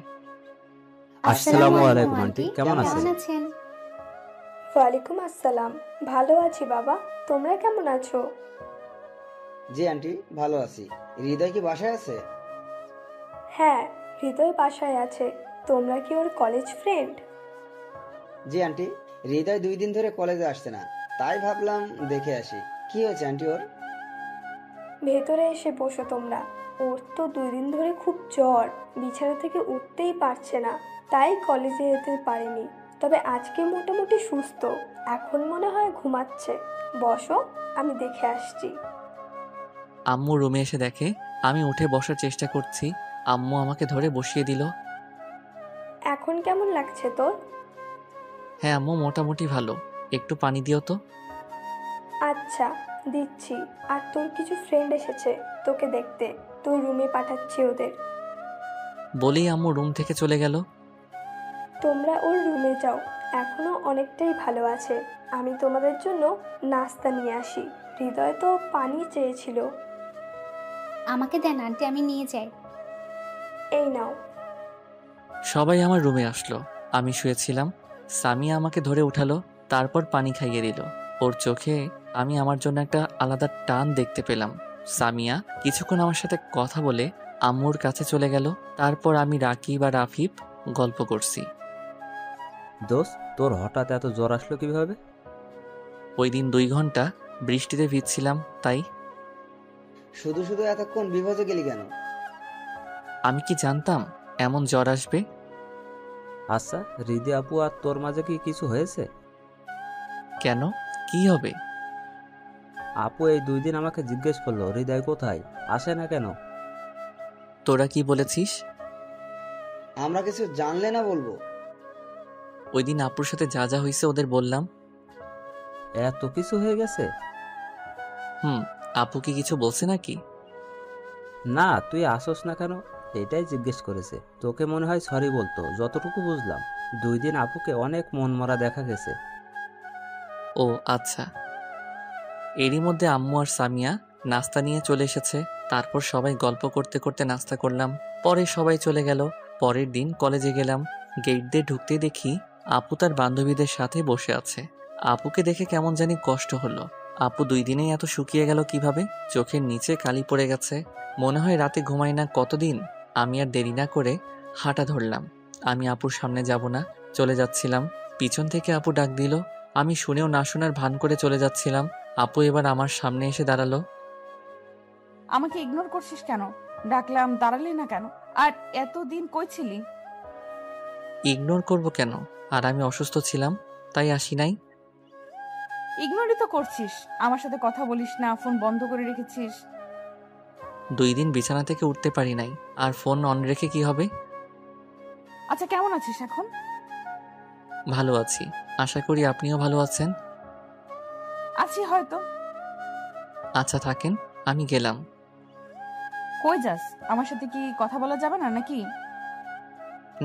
আসসালামু আলাইকুম আন্টি, কেমন আছেন? ওয়ালাইকুম আসসালাম। ভালো আছি বাবা, তোমরা কেমন আছো? জি আন্টি, ভালো আছি। হৃদয় কি বাসায় আছে? হ্যাঁ, হৃদয় বাসায় আছে। তোমরা কি ওর কলেজ ফ্রেন্ড? জি আন্টি, হৃদয় 2 দিন ধরে কলেজে আসছে না, তাই ভাবলাম দেখে আসি। কি হয়েছে আন্টি ওর? ভেতরে এসে বসো তোমরা। ওর তো 2 দিন ধরে খুব জ্বর, বিছানা থেকে উঠতেই পারছে না, তাই কলেজে যেতে পারেনি। তবে আজকে মোটামুটি সুস্থ, এখন মনে হয় ঘুমাচ্ছে। বসো, আমি দেখে আসছি। আম্মু রুমে এসে দেখে আমি উঠে বসার চেষ্টা করছি। আম্মু আমাকে ধরে বসিয়ে দিল। এখন কেমন লাগছে তোর? হ্যাঁ আম্মু, মোটামুটি ভালো। একটু পানি দিও তো। আচ্ছা, দিচ্ছি। আর তোর কিছু ফ্রেন্ড এসেছে তোকে দেখতে, তোর রুমে পাঠাচ্ছি ওদের। বলেই আম্মু রুম থেকে চলে গেল। তোমরা ওর রুমে যাও, এখনো অনেকটাই ভালো আছে। আমি তোমাদের জন্য নাস্তা নিয়ে আসি। হৃদয় তো পানি চেয়েছিল। আমাকে দেন আন্টি, আমি নিয়ে যাই। এই নাও। সবাই আমার রুমে আসলো। আমি শুয়েছিলাম, সামিয়া আমাকে ধরে উঠালো, তারপর পানি খাইয়ে দিল। ওর চোখে আমি আমার জন্য একটা আলাদা টান দেখতে পেলাম। সামিয়া কিছুক্ষণ আমার সাথে কথা বলে আম্মুর কাছে চলে গেল। তারপর আমি রাকিব আর আফিফ গল্প করছি। দোস্ত, তোর হঠাৎ এত জ্বর আসলো কিভাবে? ওই দিন 2 ঘন্টা বৃষ্টিতে ভিজছিলাম, তাই। শুধু শুধু এতক্ষণ বিভজে গেলি কেন? আমি কি জানতাম এমন জ্বর আসবে? আচ্ছা, হৃদি আপু আর তোর মাঝে কি কিছু হয়েছে? কেন, কি হবে? আপু এই 2 দিন আমাকে জিজ্ঞেস করলো হৃদয় কোথায়, আসে না কেন। তোরা কি বলেছিস? আমরা কিছু জানলে না বলবো? ওই দিন আপুর সাথে যা যা হয়েছে ওদের বললাম। এত কিছু হয়ে গেছে? আপু কি কিছু বলছে নাকি? না, তুই আসোস না কেন এটাই জিজ্ঞেস করেছে। তোকে মনে হয় সরি বলতো, যতটুকু বুঝলাম। 2 দিন আপুকে অনেক মন মরা দেখা গেছে। ও আচ্ছা। এরই মধ্যে আম্মু আর সামিয়া নাস্তা নিয়ে চলে এসেছে। তারপর সবাই গল্প করতে করতে নাস্তা করলাম। পরে সবাই চলে গেল। পরের দিন কলেজে গেলাম। গেট দিয়ে ঢুকতে দেখি আপু তার বান্ধবীদের সাথে বসে আছে। আপুকে দেখে কেমন জানি কষ্ট হলো। আপু 2 দিনেই এত শুকিয়ে গেল কিভাবে? চোখের নিচে কালি পড়ে গেছে, মনে হয় রাতে ঘুমাই না কতদিন। আমি আর দেরি না করে হাঁটা ধরলাম। আমি আপুর সামনে যাব না, চলে যাচ্ছিলাম। পিছন থেকে আপু ডাক দিল। আমি শুনেও না শোনার ভান করে চলে যাচ্ছিলাম। আপু এবার আমার সামনে এসে দাঁড়ালো। আমাকে ইগনোর করছিস কেন? ডাকলাম, দাঁড়ালি না কেন? আর এতদিন কই ছিলি? ইগনোর করব কেন? আর আমি অসুস্থ ছিলাম, তাই আসি নাই। ইগনোরই তো করছিস। আমার সাথে কথা বলিস না, ফোন বন্ধ করে রেখেছিস। 2 দিন বিছানা থেকে উঠতে পারি নাই, আর ফোন অন রেখে কি হবে? আচ্ছা, কেমন আছিস এখন? ভালো আছি, আশা করি আপনিও ভালো আছেন। আছি হয়তো। আচ্ছা থাকেন, আমি গেলাম। কই যাস? আমার সাথে কি কথা বলা যাবে না নাকি?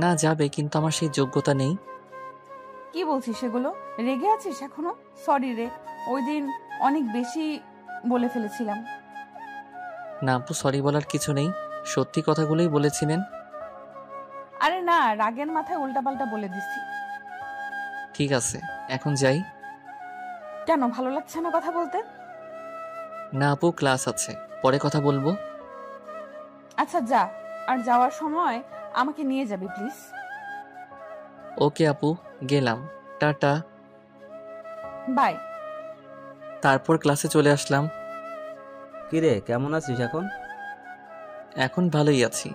না যাবে, কিন্তু আমার সেই যোগ্যতা নেই। কি বলছিস সেগুলো? রেগে আছিস এখনো? সরি রে, ওই দিন অনেক বেশি বলে ফেলেছিলাম। না আপু, সরি বলার কিছু নেই, সত্যি কথাগুলোই বলেছিলেন। আরে না, রাগের মাথায় উল্টাপাল্টা বলে দিছি। ঠিক আছে, এখন যাই। কেন ভালো লাগছে না কথা বলতে? না আপু, ক্লাস আছে, পরে কথা বলবো। আচ্ছা যা, আর যাওয়ার সময় আমাকে নিয়ে যাবি প্লিজ। ওকে আপু, গেলাম, টাটা। বাই। তারপর ক্লাসে চলে আসলাম। কিরে, কেমন আছিস এখন? এখন ভালোই আছি।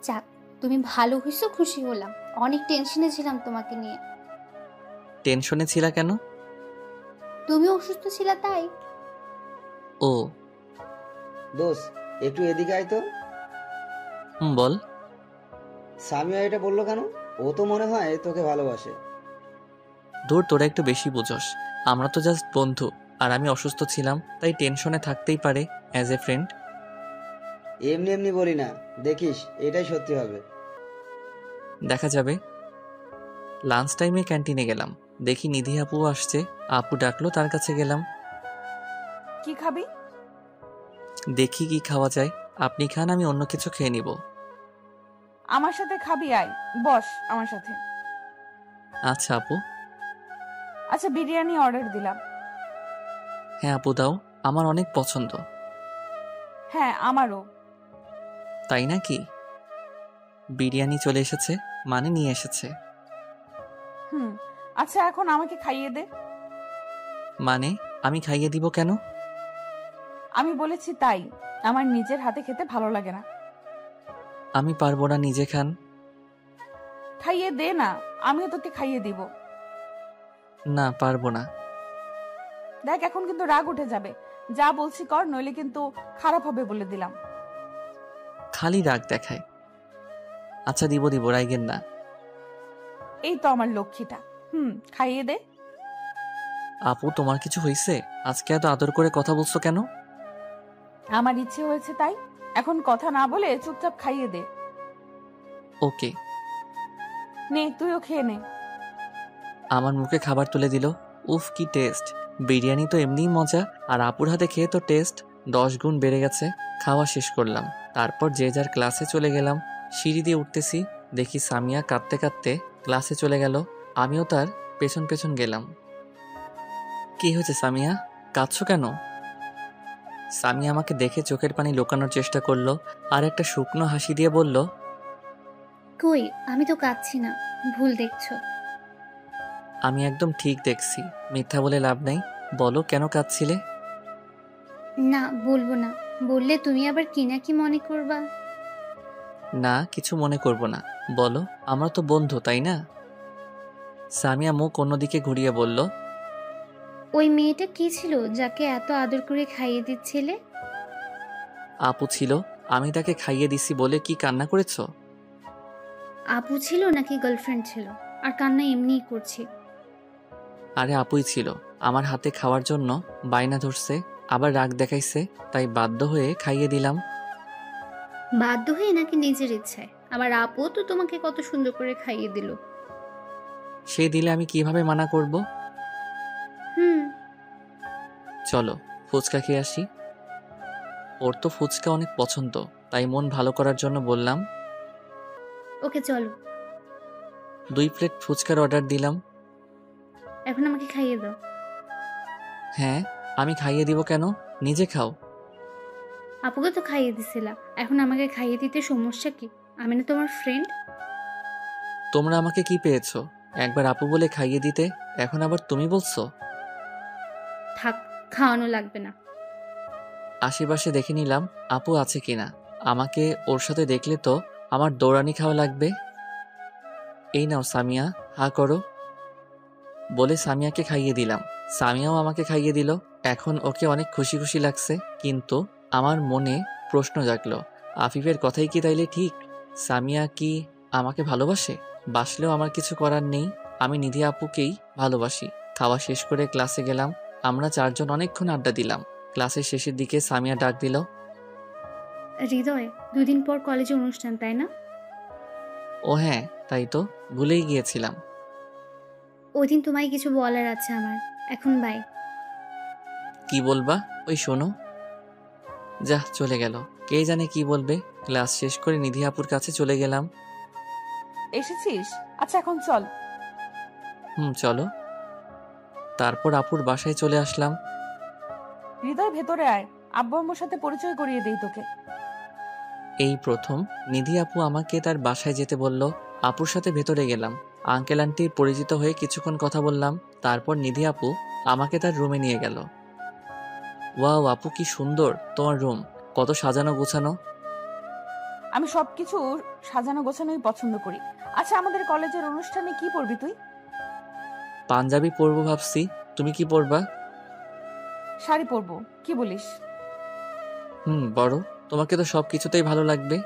যাক, তুমি ভালো হইছো, খুশি হলাম। অনেক টেনশনে ছিলাম তোমাকে নিয়ে। টেনশনে ছিলা কেন? তুমি অসুস্থ ছিলা তাই। ও। দোষ, একটু এদিকে আয় তো। বল। সামিয়া এটা বললো কেন? ও তো মনে হয় তোকে ভালোবাসে। ধুর, তোরা একটু বেশি বুঝোস। আমরা তো জাস্ট বন্ধু, আর আমি অসুস্থ ছিলাম, তাই টেনশনে থাকতেই পারে অ্যাজ এ ফ্রেন্ড। এমনি এমনি বলি না, দেখিস এটাই সত্যি হবে। দেখা যাবে। লাঞ্চ টাইমে ক্যান্টিনে গেলাম, দেখি নিধি আপু আসছে। আপু ডাকলো, তার কাছে গেলাম। কি খাবি? দেখি কি খাওয়া যায়। আপনি খান, আমি অন্য কিছু খেয়ে নিব। আমার সাথে খাবি? আয়, বস আমার সাথে। আচ্ছা আপু। আচ্ছা, বিরিয়ানি অর্ডার দিলাম। হ্যাঁ আপু, দাও, আমার অনেক পছন্দ। হ্যাঁ, আমারও। তাই নাকি? বিরিয়ানি চলে এসেছে, মানে নিয়ে এসেছে। আচ্ছা, এখন আমাকে খাইয়ে দে। মানে আমি খাইয়ে দিব কেন? আমি বলেছি তাই, আমার নিজের হাতে খেতে ভালো লাগে না। আমি পারবো না, নিজে খান। খাইয়ে দে না, আমিও তোকে খাইয়ে দিব। না, পারবো না। দেখ, এখন কিন্তু রাগ উঠে যাবে। যা বলছি কর, নইলে কিন্তু খারাপ হবে বলে দিলাম। খালি রাগ দেখায়। আচ্ছা, দিব দিব, রাইগেন না। এই তো আমার লক্ষ্মীটা। খাইয়ে দে। আপু, তোমার কিছু হয়েছে? আজকে এত আদর করে কথা বলছো কেন? আমার ইচ্ছে হয়েছে তাই। এখন কথা না বলে চুপচাপ খাইয়ে দে। ওকে। নে, তুইও খেয়ে নে। আমার মুখে খাবার তুলে দিল। উফ, কি টেস্ট! বিরিয়ানি তো এমনিই মজা, আর আপুর হাতে খেয়ে তো টেস্ট 10 গুণ বেড়ে গেছে। খাওয়া শেষ করলাম, তারপর যে যার ক্লাসে চলে গেলাম। সিঁড়ি দিয়ে উঠতেছি, দেখি সামিয়া কাঁদতে কাঁদতে ক্লাসে চলে গেল। আমিও তার পেছন পেছন গেলাম। কি হয়েছে সামিয়া, কাঁদছো কেন? সামিয়া আমাকে দেখে চোখের পানি লুকানোর চেষ্টা করলো, আর একটা শুকনো হাসি দিয়ে বলল, কই, আমি তো কাঁদছি না, ভুল দেখছো। আমি একদম ঠিক দেখছি, মিথ্যা বলে লাভ নাই। বলো, কেন কাঁদছিলে? না, বলবো না। বললে তুমি আবার কি না কি মনে করবা। না, কিছু মনে করব না, বলো, আমরা তো বন্ধু, তাই না? সামিয়া মুখ অন্যদিকে ঘুরিয়ে বলল, ওই মেয়েটা কি ছিল যাকে এত আদর করে খাইয়ে দিচ্ছিলে? আপু ছিল, আমি তাকে খাইয়ে দিছি বলে কি কান্না করেছো? আপু ছিল নাকি গার্লফ্রেন্ড ছিল? আর কান্না এমনিই করছি। আরে আপুই ছিল, আমার হাতে খাওয়ার জন্য বায়না ধরছে, আবার রাগ দেখাইছে, তাই বাধ্য হয়ে খাইয়ে দিলাম। বাধ্য হয়ে নাকি নিজের ইচ্ছায়? আবার আপু তো তোমাকে কত সুন্দর করে খাইয়ে দিল। সে দিলে আমি কিভাবে মানা করব? চলো ফুচকা খেয়ে আসি। ওর তো ফুচকা অনেক পছন্দ, তাই মন ভালো করার জন্য বললাম। ওকে, চলো। 2 প্লেট ফুচকার অর্ডার দিলাম। এখন আমাকে খাইয়ে দাও। হ্যাঁ, আমি খাইয়ে দিব কেন, নিজে খাও। আপুকে তো খাইয়ে দিছিলা, এখন আমাকে খাইয়ে দিতে সমস্যা কি? আমি না তোমার ফ্রেন্ড। তোমরা আমাকে কি পেয়েছো? একবার আপু বলে খাইয়ে দিতে, এখন আবার তুমি বলছো? থাক, খাওয়ানো লাগবে না। আশেপাশে দেখে নিলাম আপু আছে কিনা। আমাকে ওর সাথে দেখলে তো আমার দৌড়ানি খাওয়া লাগবে। এই নাও সামিয়া, হা করো। বলে সামিয়াকে খাইয়ে দিলাম। সামিয়াও আমাকে খাইয়ে দিল। এখন ওকে অনেক খুশি খুশি লাগছে, কিন্তু আমার মনে প্রশ্ন জাগলো, আফিফের কথাই কি তাইলে ঠিক? সামিয়া কি আমাকে ভালোবাসে? বাসলেও আমার কিছু করার নেই, আমি নিধি আপুকেই ভালোবাসি। খাওয়া শেষ করে ক্লাসে গেলাম। আমরা 4 জন অনেকক্ষণ আড্ডা দিলাম। ক্লাসের শেষের দিকে সামিয়া ডাক দিল, হৃদয়, 2 দিন পর কলেজে অনুষ্ঠান, তাই না? ও হ্যাঁ, তাই তো, ভুলেই গিয়েছিলাম। ওই দিন তোমায় কিছু বলার আছে আমার। এখন বাই। কি বলবা? ওই শোনো। যা, চলে গেল। কে জানে কি বলবে। ক্লাস শেষ করে নিধি আপুর কাছে চলে গেলাম। এসেছিস? আচ্ছা, এখন চল। চলো। তারপর আপুর বাসায় চলে আসলাম। হৃদয় ভেতরে আয়, আব্বু আম্মুর সাথে পরিচয় করিয়ে দেই তোকে। এই প্রথম নিধি আপু আমাকে তার বাসায় যেতে বলল। আপুর সাথে ভেতরে গেলাম। আঙ্কেল আন্টির পরিচিত হয়ে কিছুক্ষণ কথা বললাম। তারপর নিধি আপু আমাকে তার রুমে নিয়ে গেল। ওয়াও আপু, কি সুন্দর তোমার রুম, কত সাজানো গোছানো। আমি সবকিছু সাজানো গোছানোই পছন্দ করি। আচ্ছা, আমাদের কলেজের অনুষ্ঠানে কি পরবি তুই? পাঞ্জাবি পরবো ভাবছি, তুমি কি পরবা? শাড়ি পরবো, কি বলিস? বড়, তোমাকে তো সবকিছুতেই ভালো লাগবে।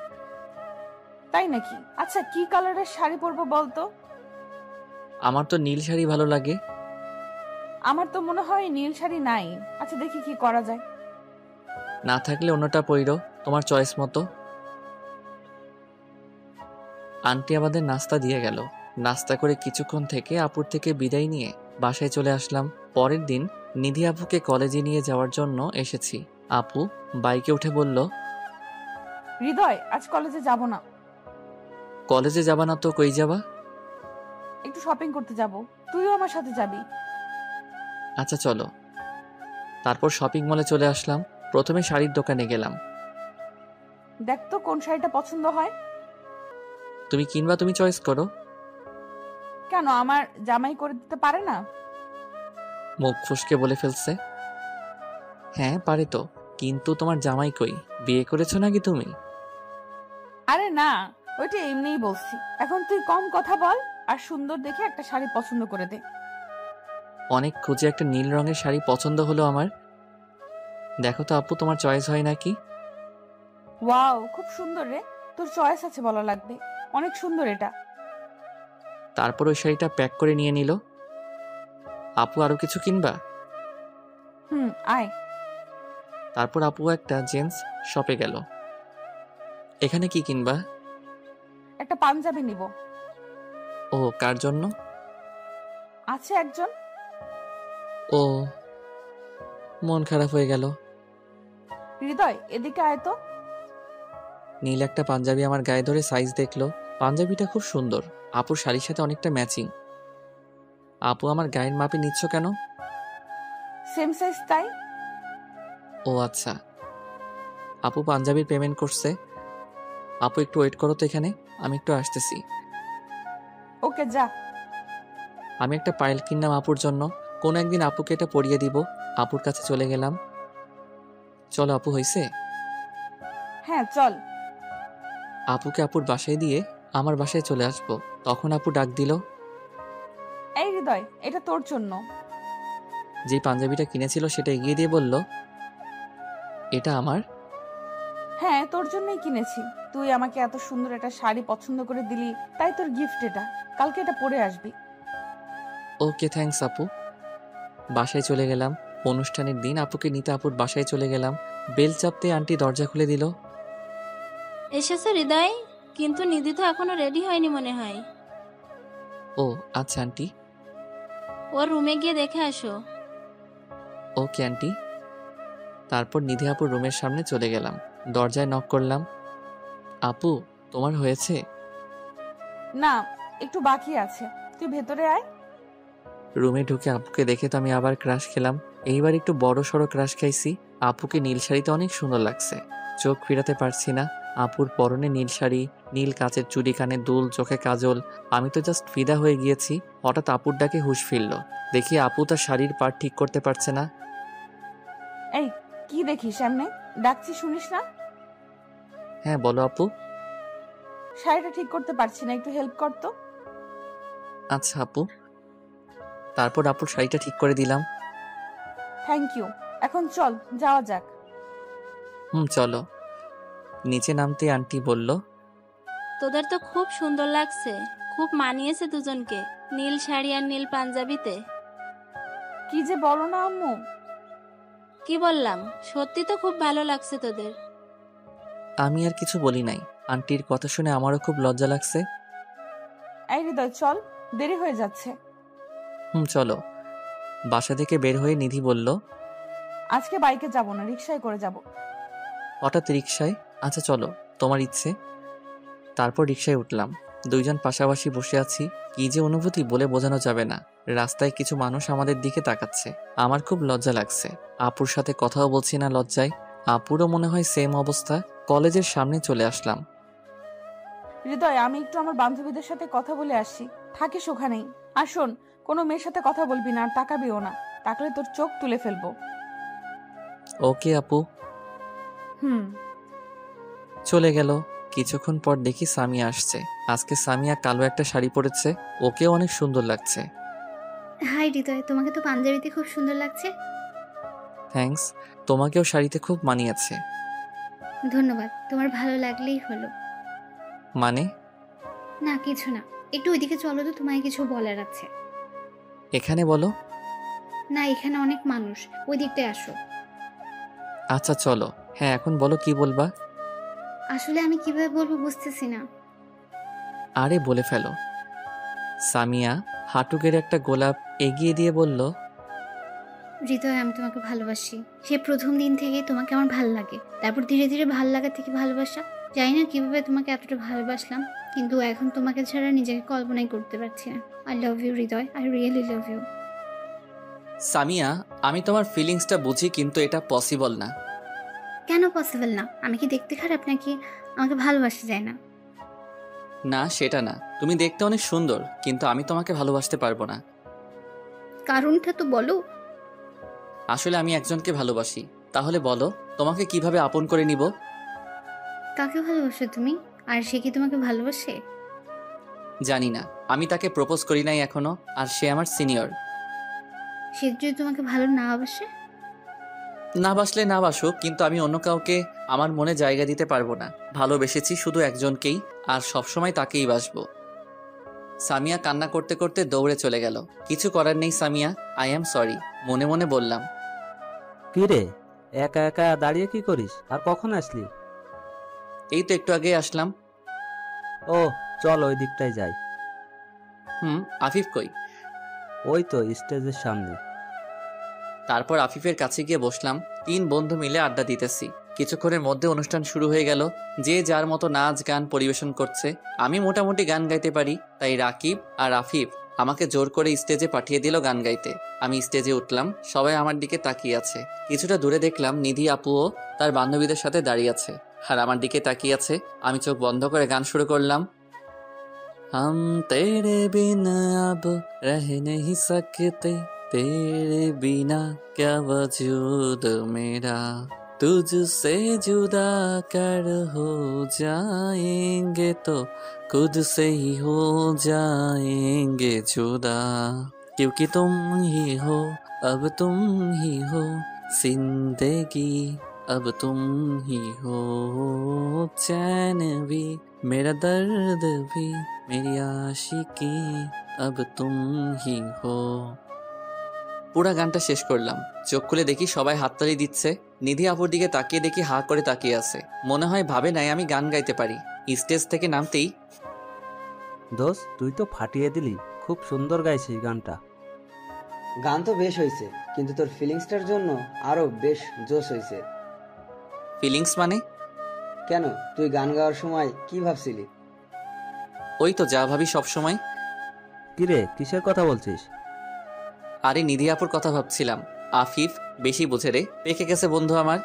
তাই নাকি? আচ্ছা, কি কালারের শাড়ি পরবো বলতো? আমার তো নীল শাড়ি ভালো লাগে। আমার তো মনে হয় নীল শাড়ি নাই। আচ্ছা, দেখি কি করা যায়। না থাকলে অন্যটা পইরো, তোমার চয়েস মতো। আন্টি আমাদের নাস্তা দিয়ে গেল। নাস্তা করে কিছুক্ষণ থেকে আপুর থেকে বিদায় নিয়ে বাসায় চলে আসলাম। পরের দিন নিধি আপুকে কলেজে নিয়ে যাওয়ার জন্য এসেছি। আপু বাইকে উঠে বলল, হৃদয়, আজ কলেজে যাব না। কলেজে যাবা না তো কই যাবা? একটু শপিং করতে যাব, তুইও আমার সাথে যাবি। আচ্ছা চলো। তারপর শপিং মলে চলে আসলাম। প্রথমে শাড়ির দোকানে গেলাম। দেখ তো কোন শাড়িটা পছন্দ হয়। তুমি কিনবা, তুমি চয়েস করো। কেন, আমার জামাই করে দিতে পারে না? মুখ ফুসকে বলে ফেলছে। হ্যাঁ পারে তো, কিন্তু তোমার জামাই কই? বিয়ে করেছো নাকি তুমি? আরে না, ওইটা এমনিই বলছি। এখন তুই কম কথা বল আর সুন্দর দেখে একটা শাড়ি পছন্দ করে দে। অনেক খুঁজে একটা নীল রঙের শাড়ি পছন্দ হলো আমার। দেখো তো আপু, তোমার চয়েস হয় নাকি? ওয়াও, খুব সুন্দর রে। তোর চয়েস আছে বলা লাগবে, অনেক সুন্দর এটা। তারপর ওই শাড়িটা প্যাক করে নিয়ে নিল। আপু আরো কিছু কিনবা? আয়। তারপর আপু একটা জেন্টস শপে গেল। এখানে কি কিনবা? একটা পাঞ্জাবি নিব। ও, কার জন্য? আছে একজন। ও, মন খারাপ হয়ে গেল। হৃদয়, এদিকে আয় তো। নীল একটা পাঞ্জাবি আমার গায়ে ধরে সাইজ দেখলো। পাঞ্জাবিটা খুব সুন্দর, আপুর শাড়ির সাথে অনেকটা ম্যাচিং। আপু আমার গায়ের মাপে নিচ্ছ কেন? সেম সাইজ তাই। ও আচ্ছা। আপু পাঞ্জাবির পেমেন্ট করছে। আপু একটু ওয়েট করো তো এখানে, আমি একটু আসতেছি। ওকে, যা। আমি একটা পায়েল কিনলাম আপুর জন্য। কোন একদিন আপুকে এটা পরিয়ে দিব। আপুর কাছে চলে গেলাম। চলো আপু, হইছে? হ্যাঁ চল। আপুকে আপুর বাসায় দিয়ে আমার বাসায় চলে আসবো। তখন আপু ডাক দিল। এই হৃদয়, এটা তোর জন্য। যে পাঞ্জাবিটা কিনেছিল সেটা এগিয়ে দিয়ে বলল, এটা আমার? হ্যাঁ, তোর জন্যই কিনেছি। তুই আমাকে এত সুন্দর একটা শাড়ি পছন্দ করে দিলি, তাই তোর গিফট এটা। কালকে এটা পরে আসবি। ওকে, থ্যাঙ্কস আপু। বাসায় চলে গেলাম। অনুষ্ঠানের দিন আপুকে নিতে আপুর বাসায় চলে গেলাম। বেল চাপতে আন্টি দরজা খুলে দিল। এসেছে হৃদয়, কিন্তু নিধি তো এখনো রেডি হয়নি মনে হয়। ও আচ্ছা আন্টি। ওর রুমে গিয়ে দেখে আসো। Okay aunty. তারপর নিধি আপুর রুমের সামনে চলে গেলাম। দরজায় নক করলাম। আপু, তোমার হয়েছে? না, একটু বাকি আছে। তুই ভেতরে আয়। রুমে ঢুকে আপুকে দেখে তো আমি আবার ক্রাশ খেলাম। এইবার একটু বড় সড়ো ক্রাশ খাইছি। আপুকে নীল শাড়িতে অনেক সুন্দর লাগছে। চোখ ফিরাতে পারছি না। আপুর পরনে নীল শাড়ি, নীল কাচের চুড়ি, কানে দুল, চোখে কাজল। আমি তো জাস্ট ফিদা হয়ে গিয়েছি। হঠাৎ আপুর ডাকে হুঁশ ফিরল। দেখি আপু তার শাড়ির পাট ঠিক করতে পারছে না। এই, কি দেখিস এমনে? ডাকছি শুনিস না? হ্যাঁ বলো আপু। শাড়িটা ঠিক করতে পারছি না, একটু হেল্প কর তো। আচ্ছা আপু। তারপর আপুর শাড়িটা ঠিক করে দিলাম। Thank you. এখন চল, যাওয়া যাক। চলো। নিচে নামতে আন্টি বলল, তোদের তো খুব সুন্দর লাগছে, খুব মানিয়েছে দুজনকে, নীল শাড়ি আর নীল পাঞ্জাবিতে। কি যে বলো না আম্মু। কি বললাম, সত্যি তো খুব ভালো লাগছে তোদের। আমি আর কিছু বলি নাই। আন্টির কথা শুনে আমারও খুব লজ্জা লাগছে। এই হৃদয়, চল, দেরি হয়ে যাচ্ছে। চলো। বাসা থেকে বের হয়ে নিধি বলল, আজকে বাইকে যাব না, রিকশায় করে যাব। হঠাৎ রিকশায়? আচ্ছা চলো, তোমার ইচ্ছে। তারপর রিকশায় উঠলাম। দুইজন পাশাপাশি বসে আছি, কি যে অনুভূতি বলে বোঝানো যাবে না। রাস্তায় কিছু মানুষ আমাদের দিকে তাকাচ্ছে, আমার খুব লজ্জা লাগছে। আপুর সাথে কথাও বলছি না লজ্জায়, আপুরও মনে হয় সেম অবস্থা। কলেজের সামনে চলে আসলাম। হৃদয়, আমি একটু আমার বান্ধবীদের সাথে কথা বলে আসি, থাকিস ওখানেই। আর শোন, কোনো মেয়ের সাথে কথা বলবি না আর তাকাবিও না, তাকলে তোর চোখ তুলে ফেলবো। ওকে আপু। হুম। চলে গেল। কিছুক্ষণ পর দেখি সামিয়া আসছে। আজকে সামিয়া কালো একটা শাড়ি পরেছে, ওকেও অনেক সুন্দর লাগছে। হাই হৃদয়, তোমাকে তো পাঞ্জাবিতে খুব সুন্দর লাগছে। থ্যাঙ্কস, তোমাকেও শাড়িতে খুব মানিয়েছে। ধন্যবাদ, তোমার ভালো লাগলেই হলো। মানে? না কিছু না, একটু ওইদিকে চলো তো, তোমায় কিছু বলার আছে। এখানে বলো। না, এখানে অনেক মানুষ, ওই দিকটায় আসো। আচ্ছা চলো। হ্যাঁ এখন বলো, কি বলবা? আসলে আমি কিভাবে বলবো বুঝতেছি না। আরে বলে ফেলো। সামিয়া হাঁটু গেড়ে একটা গোলাপ এগিয়ে দিয়ে বলল, হৃদয়, আমি তোমাকে ভালোবাসি। সে প্রথম দিন থেকেই তোমাকে আমার ভালো লাগে, তারপর ধীরে ধীরে ভালো লাগা থেকে ভালোবাসা। জানি না কিভাবে তোমাকে এতটা ভালোবাসলাম, কিন্তু এখন তোমাকে ছাড়া নিজেকে কল্পনাই করতে পারছি না। I love you Hriday, I really love you. Samia আমি তোমার ফিলিংসটা বুঝি, কিন্তু এটা পসিবল না। কেন পসিবল না? আমি কি দেখতে খারাপ নাকি আমাকে ভালোবাসা যায় না? না সেটা না, তুমি দেখতে অনেক সুন্দর, কিন্তু আমি তোমাকে ভালোবাসতে পারবো না। কারণটা তো বলো। আসলে আমি একজনকে ভালোবাসি। তাহলে বলো, তোমাকে কিভাবে আপন করে নিব? কাকে ভালোবাসো তুমি? আর সে কি তোমাকে ভালোবাসে? জানি না, আমি তাকে প্রপোজ করি নাই এখনো, আর সে আমার সিনিয়র। সে যদি তোমাকে ভালো না বাসে? না বাসলে না বাসুক, কিন্তু আমি অন্য কাউকে আমার মনে জায়গা দিতে পারবো না। ভালোবেসেছি শুধু একজনকেই, আর সবসময় তাকেই বাসবো। সামিয়া কান্না করতে করতে দৌড়ে চলে গেল। কিছু করার নেই সামিয়া, আই অ্যাম সরি, মনে মনে বললাম। কি রে, একা একা দাঁড়িয়ে কি করিস? আর কখন আসলি? এই তো একটু আগে আসলাম। ও চল ওই দিকটায় যাই। আফিফ কই? ওই তো স্টেজের সামনে। তারপর আফিফের কাছে গিয়ে বসলাম। 3 বন্ধু মিলে আড্ডা দিতেছি। কিছুক্ষণের মধ্যে অনুষ্ঠান শুরু হয়ে গেল। যে যার মতো নাচ গান পরিবেশন করছে। আমি মোটামুটি গান গাইতে পারি, তাই রাকিব আর আফিফ আমাকে জোর করে স্টেজে পাঠিয়ে দিল গান গাইতে। আমি স্টেজে উঠলাম, সবাই আমার দিকে তাকিয়ে আছে। কিছুটা দূরে দেখলাম নিধি আপুও তার বান্ধবীদের সাথে দাঁড়িয়ে আছে, আর আমার দিকে তাকিয়ে আছে। আমি চোখ বন্ধ করে গান শুরু করলাম। हम तेरे बिना अब रह नहीं सकते, तेरे बिना क्या वजूद मेरा, तुझसे जुदा कर हो जाएंगे तो खुद से ही हो जाएंगे जुदा, क्योंकि तुम ही हो, अब तुम ही हो जिंदगी, अब तुम ही हो चैन भी, मेरा दर्द भी, मेरी आशिकी, अब तुम ही हो। পুরা গানটা শেষ করলাম। চোখ খুলে দেখি সবাই হাততালি দিচ্ছে। নিধি আপুর দিকে তাকিয়ে দেখি হা করে তাকিয়ে আছে। মনে হয় ভাবে নাই আমি গান গাইতে পারি। স্টেজ থেকে নামতেই, দোস্ত তুই তো ফাটিয়ে দিলি, খুব সুন্দর গাইছিস গানটা। গান তো বেশ হয়েছে, কিন্তু তোর ফিলিংসটার জন্য আরো বেশ জোশ হয়েছে। ফিলিংস মানে? কেন, তুই গান গাওয়ার সময় কি ভাবছিলি? ওই তো যা ভাবি সব সময়। কিরে, কিসের কথা বলছিস? আরে নিধি আপুর কথা ভাবছিলাম। আফিফ বেশি বুঝে রে, পেকে গেছে বন্ধু আমার।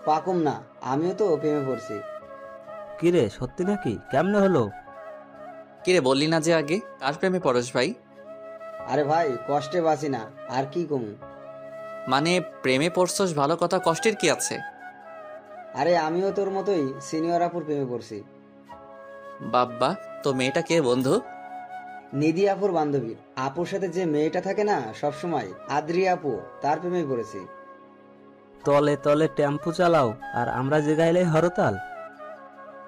পাকুম না, আমিও তো প্রেমে পড়ছি। কিরে সত্যি নাকি? কেমনে হলো? কিরে বললি না যে আগে? কার প্রেমে পরশ ভাই? আরে ভাই, কষ্টে বাঁচি না, আর কি কমু। মানে প্রেমে পড়ছস ভালো কথা, কষ্টের কি আছে? আরে আমিও তোর মতোই সিনিয়র আপুর প্রেমে পড়ছি। বাব্বা, তো মেয়েটা কে বন্ধু? নিধি আপুর বান্ধবী। আপুর সাথে যে মেয়েটা থাকে না সব সময়, আদ্রি আপু, তার প্রেমে পড়েছি। তলে তলে টেম্পু চালাও আর আমরা যে গাইলে হরতাল।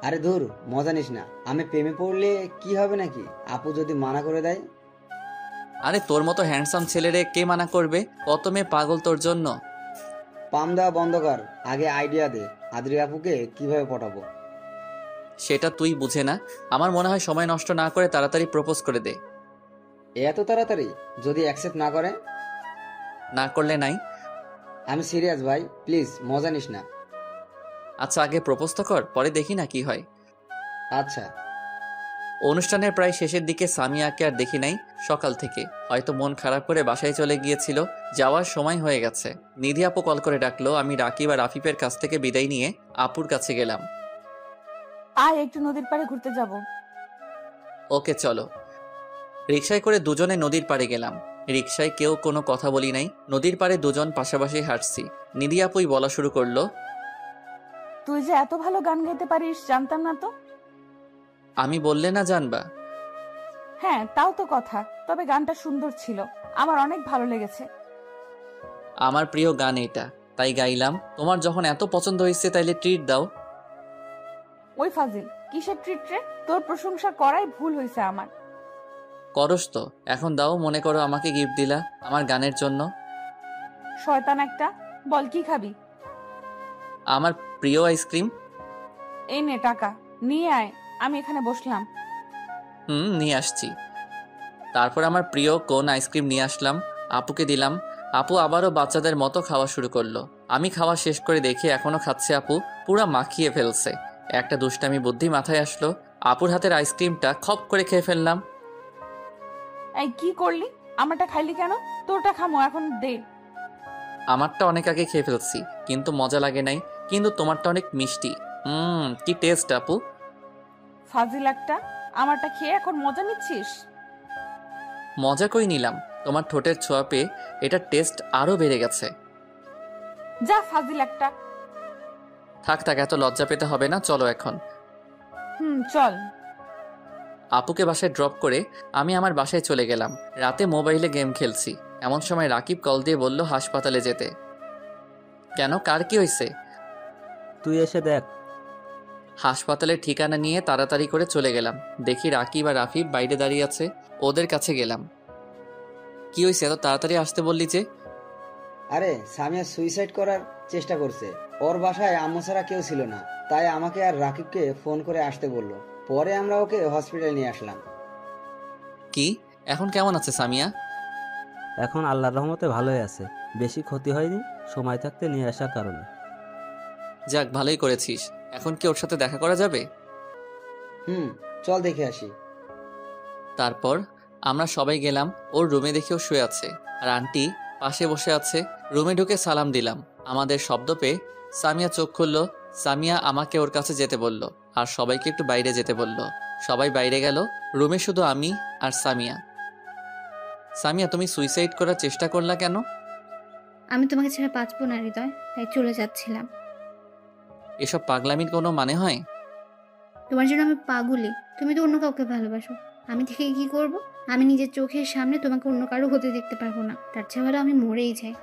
আরে ধুর, মজা নিস না। আমি প্রেমে পড়লে কি হবে নাকি, আপু যদি মানা করে দেয়? আরে তোর মতো হ্যান্ডসাম ছেলেরে কে মানা করবে? কত মেয়ে পাগল তোর জন্য। পাম দেওয়া বন্ধ কর, আগে আইডিয়া দে আদ্রি আপুকে কিভাবে পটাবো। সেটা তুই বুঝে না। আমার মনে হয় সময় নষ্ট না করে তাড়াতাড়ি প্রপোজ করে দে। এত তাড়াতাড়ি? যদি অ্যাকসেপ্ট না করে? না করলে নাই। আমি সিরিয়াস ভাই, প্লিজ মজা নিস না। আচ্ছা আগে প্রপোজ তো কর, পরে দেখি না কি হয়। আচ্ছা। অনুষ্ঠানের প্রায় শেষের দিকে সামিয়াকে আর দেখি নাই সকাল থেকে। হয়তো মন খারাপ করে বাসায় চলে গিয়েছিল। যাওয়ার সময় হয়ে গেছে। নিধি আপু কল করে ডাকলো। আমি রাকিব আর আফিফের কাছ থেকে বিদায় নিয়ে আপুর কাছে গেলাম। আয় একটু নদীর পাড়ে ঘুরতে যাব। ওকে চলো। রিকশায় করে দুজনে নদীর পাড়ে গেলাম। রিকশায় কেউ কোনো কথা বলি নাই। নদীর পাড়ে দুজন পাশাপাশি হাঁটছি। নিধি আপুই বলা শুরু করলো, তুই যে এত ভালো গান গাইতে পারিস জানতাম না তো। আমি বললে না জানবা? হ্যাঁ তাও তো কথা, তবে গানটা সুন্দর ছিল, আমার অনেক ভালো লেগেছে। আমার প্রিয় গান এটা, তাই গাইলাম। তোমার যখন এত পছন্দ হয়েছে তাইলে ট্রিট দাও। ওই ফাজিল, কিসের ট্রিট রে? তোর প্রশংসা করাই ভুল হয়েছে আমার। করস তো, এখন দাও। মনে করো আমাকে গিফট দিলা আমার গানের জন্য। শয়তান একটা, বল কি খাবি? আমার প্রিয় আইসক্রিম। এই নে টাকা, নিয়ে আয়, আমি এখানে বসলাম। নিয়ে আসছি। তারপর আমার প্রিয় কোন আইসক্রিম নিয়ে আসলাম, আপুকে দিলাম। আপু আবারও বাচ্চাদের মতো খাওয়া শুরু করলো। আমি খাওয়া শেষ করে দেখি এখনো খাচ্ছে আপু, পুরা মাখিয়ে ফেলছে। একটা দুষ্টামি বুদ্ধি মাথায় আসলো, আপুর হাতের আইসক্রিমটা খপ করে খেয়ে ফেললাম। এই কি করলি? আমারটা খাইলি কেন? তোরটা খামো, এখন দে। আমারটা অনেক আগে খেয়ে ফেলছি, কিন্তু মজা লাগে নাই। কিন্তু তোমারটা অনেক মিষ্টি। কি টেস্ট আপু। ফাজিল একটা, আমারটা খেয়ে এখন মজা নিচ্ছিস? মজা কই নিলাম, তোমার ঠোঁটের ছোঁয়া পেয়ে এটার টেস্ট আরো বেড়ে গেছে। যা ফাজিল একটা। থাক থাক, এত লজ্জা পেতে হবে না, চলো এখন। চল। আপুকে বাসায় ড্রপ করে আমি আমার বাসায় চলে গেলাম। রাতে মোবাইলে গেম খেলছি, এমন সময় রাকিব কল দিয়ে বলল হাসপাতালে যেতে। কেন, কার কি হয়েছে? তুই এসে দেখ। হাসপাতালের ঠিকানা নিয়ে তাড়াতাড়ি করে চলে গেলাম। দেখি রাকিব আর আফিফ বাইরে দাঁড়িয়ে আছে, ওদের কাছে গেলাম। কি হয়েছে, এত তাড়াতাড়ি আসতে বললি যে? আরে সামিয়া সুইসাইড করার চেষ্টা করছে। ওর বাসায় আম্মু ছাড়া কেউ ছিল না, তাই আমাকে আর রাকিবকে ফোন করে আসতে বললো। পরে আমরা ওকে হসপিটালে নিয়ে আসলাম। কি, এখন কেমন আছে সামিয়া? এখন আল্লাহর রহমতে ভালোই আছে, বেশি ক্ষতি হয়নি সময় থাকতে নিয়ে আসার কারণে। যাক, ভালোই করেছিস। এখন কি ওর সাথে দেখা করা যাবে? চল দেখে আসি। তারপর আমরা সবাই গেলাম। ওর রুমে দেখেও শুয়ে আছে, আর আন্টি পাশে বসে আছে। রুমে ঢুকে সালাম দিলাম। আমাদের শব্দ পেয়ে সামিয়া চোখ খুলল। সামিয়া আমাকে ওর কাছে যেতে বলল, আর সবাইকে একটু বাইরে যেতে বলল। সবাই বাইরে গেল, রুমে শুধু আমি আর সামিয়া। সামিয়া, তুমি সুইসাইড করার চেষ্টা করলা কেন? আমি তোমাকে ছেড়ে বাঁচবো না হৃদয়, তাই চলে যাচ্ছিলাম। এসব পাগলামির কোনো মানে হয়? তোমার জন্য আমি পাগলি, তুমি তো অন্য কাউকে ভালোবাসো। আমি থেকে কি করব? আমি নিজের চোখের সামনে তোমাকে অন্য কারো হতে দেখতে পারবো না। তার চেয়ে ভালো আমি মরেই যাই।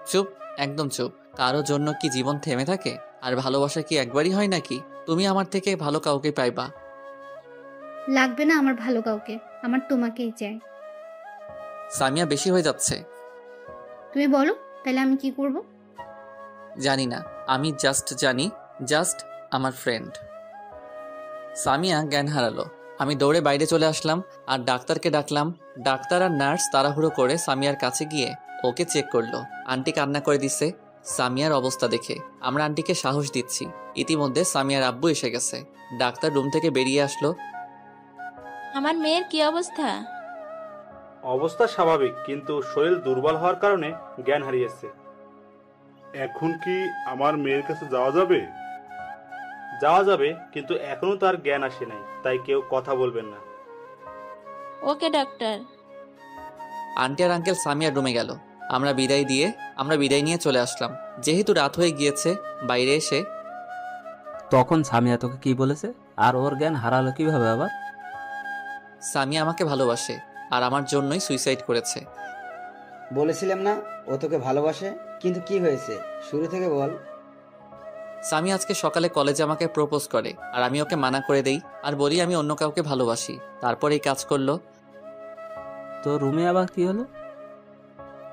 চুপ, একদম চুপ। কারোর জন্য কি জীবন থেমে থাকে? আর ভালোবাসা কি একবারই হয় নাকি? তুমি আমার থেকে ভালো কাউকে পাইবা। লাগবে না আমার ভালো কাউকে, আমার তোমাকেই চাই। সামিয়া, বেশি হয়ে যাচ্ছে। তুমি বলো, তাহলে আমি কি করব? জানি না, আমি জানি জাস্ট আমার ফ্রেন্ড। সামিয়া জ্ঞান হারালো। আমি দৌড়ে বাইরে চলে আসলাম আর ডাক্তারকে ডাকলাম। ডাক্তার আর নার্স তাড়াহুড়ো করে সামিয়ার কাছে গিয়ে ওকে চেক করলো। আন্টি কান্না করে দিচ্ছে সামিয়ার অবস্থা দেখে। আমরা আন্টিকে সাহস দিচ্ছি। ইতিমধ্যে সামিয়ার আব্বু এসে গেছে। ডাক্তার রুম থেকে বেরিয়ে আসলো। আমার মেয়ের কি অবস্থা? অবস্থা স্বাভাবিক, কিন্তু শরীর দুর্বল হওয়ার কারণে জ্ঞান হারিয়েছে। এখন কি আমার মেয়ের কাছে যাওয়া যাবে? যাওয়া যাবে, কিন্তু এখনো তার জ্ঞান আসে নাই, তাই কেউ কথা বলবেন না। ওকে ডাক্তার। আন্টি আর আঙ্কেল সামিয়ার রুমে গেল। আমরা বিদায় নিয়ে চলে আসলাম। যেহেতু রাত হয়ে গিয়েছে, বাইরে এসে তখন সামিয়া তোকে কি বলেছে, আর ওর জ্ঞান হারালো কিভাবে আবার? সামিয়া আমাকে ভালোবাসে আর আমার জন্যই সুইসাইড করেছে। বলেছিলাম না ও তোকে ভালোবাসে, কিন্তু কি হয়েছে শুরু থেকে বল। সামিয়া আজকে সকালে কলেজে আমাকে প্রপোজ করে, আর আমি ওকে মানা করে দেই আর বলি আমি অন্য কাউকে ভালোবাসি। তারপর এই কাজ করলো। তো রুমে আবার কি হলো?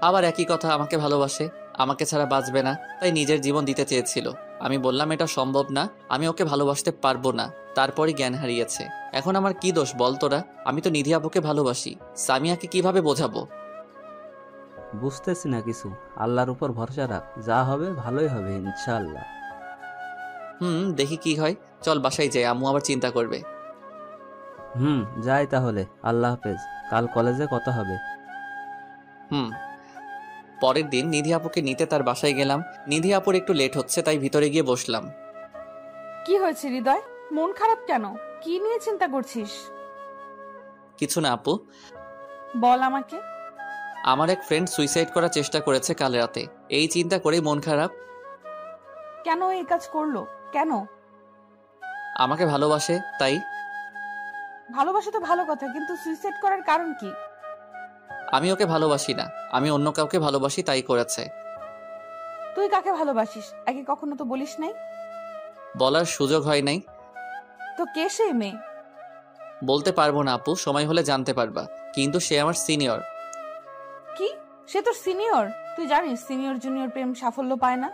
আবার একই কথা, আমাকে ভালোবাসে, আমাকে ছাড়া বাঁচবে না, তাই নিজের জীবন দিতে চেয়েছিল। আমি বললাম এটা সম্ভব না, আমি ওকে ভালোবাসতে পারবো না। তারপরই জ্ঞান হারিয়েছে। এখন আমার কি দোষ বল তোরা? আমি তো নিধি আপুকে ভালোবাসি, সামিয়াকে কিভাবে বোঝাবো? বুঝতেছি না কিছু। আল্লাহর উপর ভরসা রাখ, যা হবে ভালোই হবে ইনশাআল্লাহ। দেখি কি হয়। চল বাসায় যাই, আম্মু আবার চিন্তা করবে। যাই তাহলে, আল্লাহ হাফেজ, কাল কলেজে কথা হবে। পরের দিন নিধি আপুকে নিতে তার বাসায় গেলাম। নিধি আপুর একটু লেট হচ্ছে, তাই ভিতরে গিয়ে বসলাম। কি হয়েছে হৃদয়, মন খারাপ কেন? কি নিয়ে চিন্তা করছিস? কিছু না আপু, বল আমাকে। আমার এক ফ্রেন্ড সুইসাইড করার চেষ্টা করেছে কাল রাতে, এই চিন্তা করেই মন খারাপ। কেন এই কাজ করলো? কেন? আমাকে ভালোবাসে তাই। ভালোবাসা তো ভালো কথা, কিন্তু সুইসাইড করার কারণ কি? আমি ওকে ভালোবাসি না, আমি অন্য কাউকে ভালোবাসি, তাই করেছে। তুই কাকে ভালোবাসিস আগে কখনো তো বলিস নাই। বলার সুযোগ হয় নাই। তো কে সেই মেয়ে? বলতে পারবো না আপু, সময় হলে জানতে পারবা, কিন্তু সে আমার সিনিয়র। কি? সে তোর সিনিয়র? তুই জানিস সিনিয়র জুনিয়র প্রেম সাফল্য পায় না।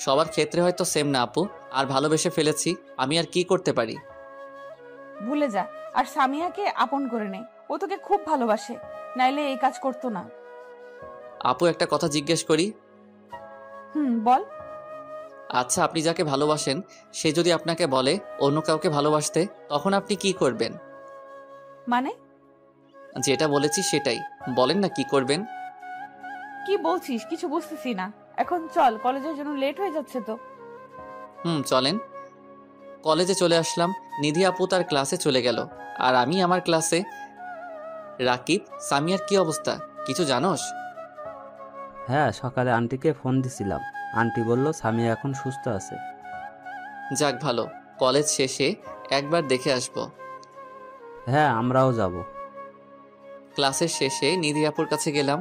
সবার ক্ষেত্রে হয়তো সেম না আপু, আর ভালোবেসে ফেলেছি, আমি আর কি করতে পারি। ভুলে যা, আর সামিয়াকে আপন করে নে, ও তোকে খুব ভালোবাসে, নাইলে এই কাজ করতো না। আপু একটা কথা জিজ্ঞেস করি? বল। আচ্ছা, আপনি যাকে ভালোবাসেন সে যদি আপনাকে বলে অন্য কাউকে ভালোবাসতে, তখন আপনি কি করবেন? মানে? যেটা বলেছি সেটাই বলেন না, কি করবেন? কি বলছিস কিছু বুঝতেছি না। এখন চল, কলেজের জন্য লেট হয়ে যাচ্ছে তো। চলেন। কলেজে চলে আসলাম। নিধি আপু তার ক্লাসে চলে গেল, আর আমি আমার ক্লাসে। রাকিব, সামিয়ার কি অবস্থা কিছু জানোস? হ্যাঁ, সকালে আন্টিকে ফোন দিছিলাম, আন্টি বলল সামিয়া এখন সুস্থ আছে। যাক ভালো, কলেজ শেষে একবার দেখে আসব। হ্যাঁ, আমরাও যাব। ক্লাসের শেষে নিধি আপুর কাছে গেলাম।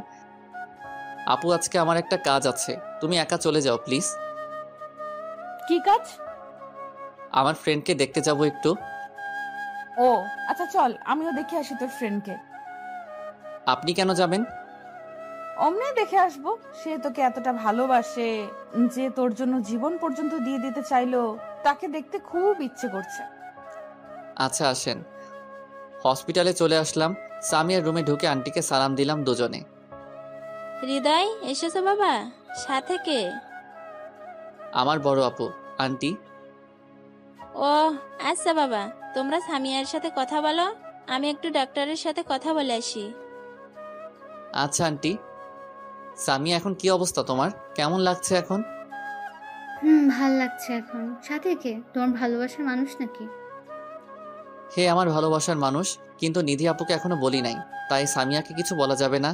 আপু, আজকে আমার একটা কাজ আছে, তুমি একা চলে যাও প্লিজ। কি কাজ? আমার ফ্রেন্ডকে দেখতে যাব একটু। ও আচ্ছা, চল আমিও দেখে আসি তোর ফ্রেন্ডকে। আপনি কেন যাবেন? অমনি দেখে আসবো, সে তোকে এতটা ভালোবাসে যে তোর জন্য জীবন পর্যন্ত দিয়ে দিতে চাইলো, তাকে দেখতে খুব ইচ্ছে করছে। আচ্ছা আসেন। হসপিটালে চলে আসলাম। সামিয়ার রুমে ঢুকে আন্টিকে সালাম দিলাম দুজনে। হৃদয় এসেছো বাবা? সাথে কে? আমার বড় আপু। আন্টি? ও আচ্ছা বাবা, তোমরা সামিয়ার সাথে কথা বলো, আমি একটু ডাক্তারের সাথে কথা বলে আসি। আচ্ছা আন্টি। সামিয়া, এখন কি অবস্থা তোমার? কেমন লাগছে এখন? ভাল লাগছে এখন। সাথে কে? তোমার ভালোবাসার মানুষ নাকি? হে আমার ভালোবাসার মানুষ, কিন্তু নিধি আপুকে এখনো বলি নাই, তাই সামিয়াকে কিছু বলা যাবে না।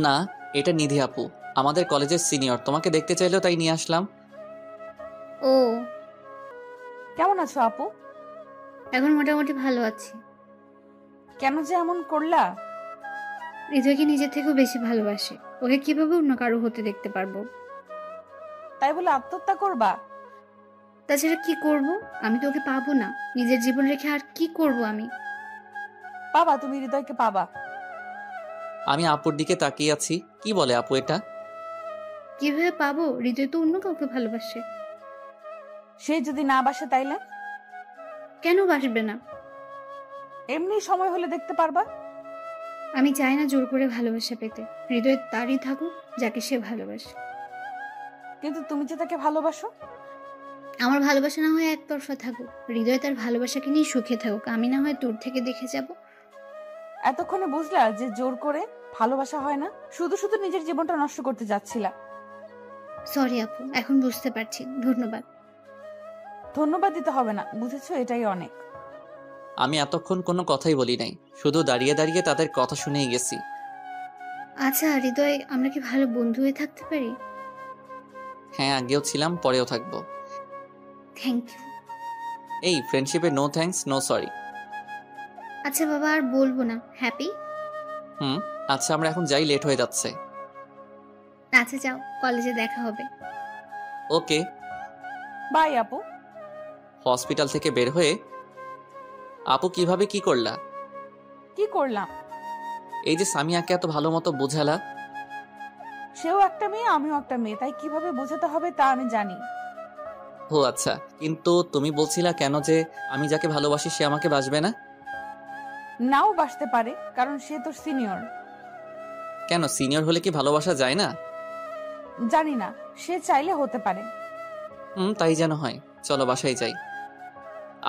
না, এটা নিধি আপু, আমাদের কলেজের সিনিয়র, তোমাকে দেখতে চাইলো তাই নিয়ে আসলাম। ও, কেমন আছো আপু? এখন মোটামুটি ভালো আছি। কেন যে এমন করলা? হৃদয়কে নিজের থেকেও বেশি ভালোবাসে, ওকে কিভাবে অন্য কারো হতে দেখতে পারবো? তাই বলে আত্মহত্যা করবা? তাছাড়া কি করব? আমি তো ওকে পাবো না, নিজের জীবন রেখে আর কি করব আমি? পাবা, তুমি হৃদয়কে পাবা। আমি আপুর দিকে তাকিয়ে আছি, কি বলে আপু এটা? কিভাবে পাবো? হৃদয় তো অন্য কাউকে ভালোবাসে। সে যদি না বাসে তাইলে? কেন বাসবে না? এমনি সময় হলে দেখতে পারবা। আমি চাই না জোর করে ভালোবাসা পেতে, হৃদয় তারই থাকুক যাকে সে ভালোবাসে। কিন্তু তুমি যে তাকে ভালোবাসো। আমার ভালোবাসা না হয় একতরফা থাকুক, হৃদয় তার ভালোবাসাকে নিয়ে সুখে থাকুক, আমি না হয় দূর থেকে দেখে যাব। এতক্ষণে বুঝলা যে জোর করে ভালোবাসা হয় না, শুধু শুধু নিজের জীবনটা নষ্ট করতে যাচ্ছিলা। সরি আপু, এখন বুঝতে পারছি, ধন্যবাদ। ধন্যবাদ দিতে হবে না, বুঝেছো, এটাই অনেক। আমি এতক্ষণ কোনো কথাই বলি নাই, শুধু দাঁড়িয়ে দাঁড়িয়ে তাদের কথা শুনেই গেছি। আচ্ছা হৃদয়, আমরা কি ভালো বন্ধু হয়ে থাকতে পারি? হ্যাঁ, আগেও ছিলাম, পরেও থাকবো। Thank you. এই ফ্রেন্ডশিপে নো থ্যাঙ্কস নো সরি। আচ্ছা বাবা, আর বলবো না, হ্যাপি? আচ্ছা, আমরা এখন যাই, লেট হয়ে যাচ্ছে। আচ্ছা যাও, কলেজে দেখা হবে। ওকে বাই আপু। হসপিটাল থেকে বের হয়ে, আপু কিভাবে কি করলা? কি করলাম? এই যে সামিয়াকে এত ভালো মতো বোঝালা। সেও একটা মেয়ে, আমিও একটা মেয়ে, তাই কিভাবে বোঝাতে হবে তা আমি জানি। ও আচ্ছা, কিন্তু তুমি বলছিলা কেন যে আমি যাকে ভালোবাসি সে আমাকে বাসবে না? নাও বাসতে পারে, কারণ সে তোর সিনিয়র। কেন, সিনিয়র হলে কি ভালোবাসা যায় না? জানি না, সে চাইলে হতে পারে। তাই যেন হয়। চলো বাসায় যাই।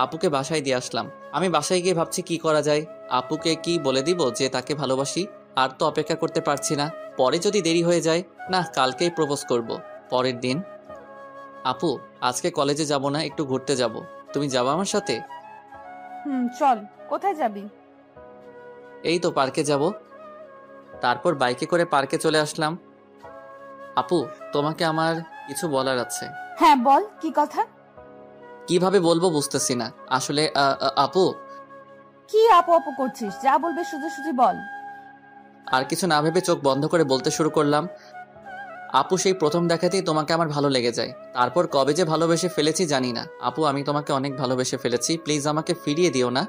আপুকে বাসায় দিয়ে আসলাম। আমি বাসায় গিয়ে ভাবছি কি করা যায়। আপুকে কি বলে দিব যে তাকে ভালোবাসি? আর তো অপেক্ষা করতে পারছি না। পরে যদি দেরি হয়ে যায়, না কালকেই প্রপোজ করব। পরের দিন, আপু আজকে কলেজে যাব না, একটু ঘুরতে যাব, তুমি যাবা আমার সাথে? চল। কোথায় যাবি? এই তো পার্কে যাব। তারপর বাইকে করে পার্কে চলে আসলাম। আপু তোমাকে আমার কিছু বলার আছে। হ্যাঁ বল, কি কথা? কিভাবে বলবো বুঝতেছি না আসলে। আপু, কি আপু আপু করছিস? যা বলবে সোজাসুজি বল। আর কিছু না ভেবে চোখ বন্ধ করে বলতে শুরু করলাম। আপু সেই প্রথম দেখাতেই তোমাকে আমার ভালো লেগে যায়। তারপর কবে যে ভালোবেসে ফেলেছি জানি না। আপু আমি তোমাকে অনেক ভালোবেসে ফেলেছি, প্লিজ আমাকে ফিরিয়ে দিও না।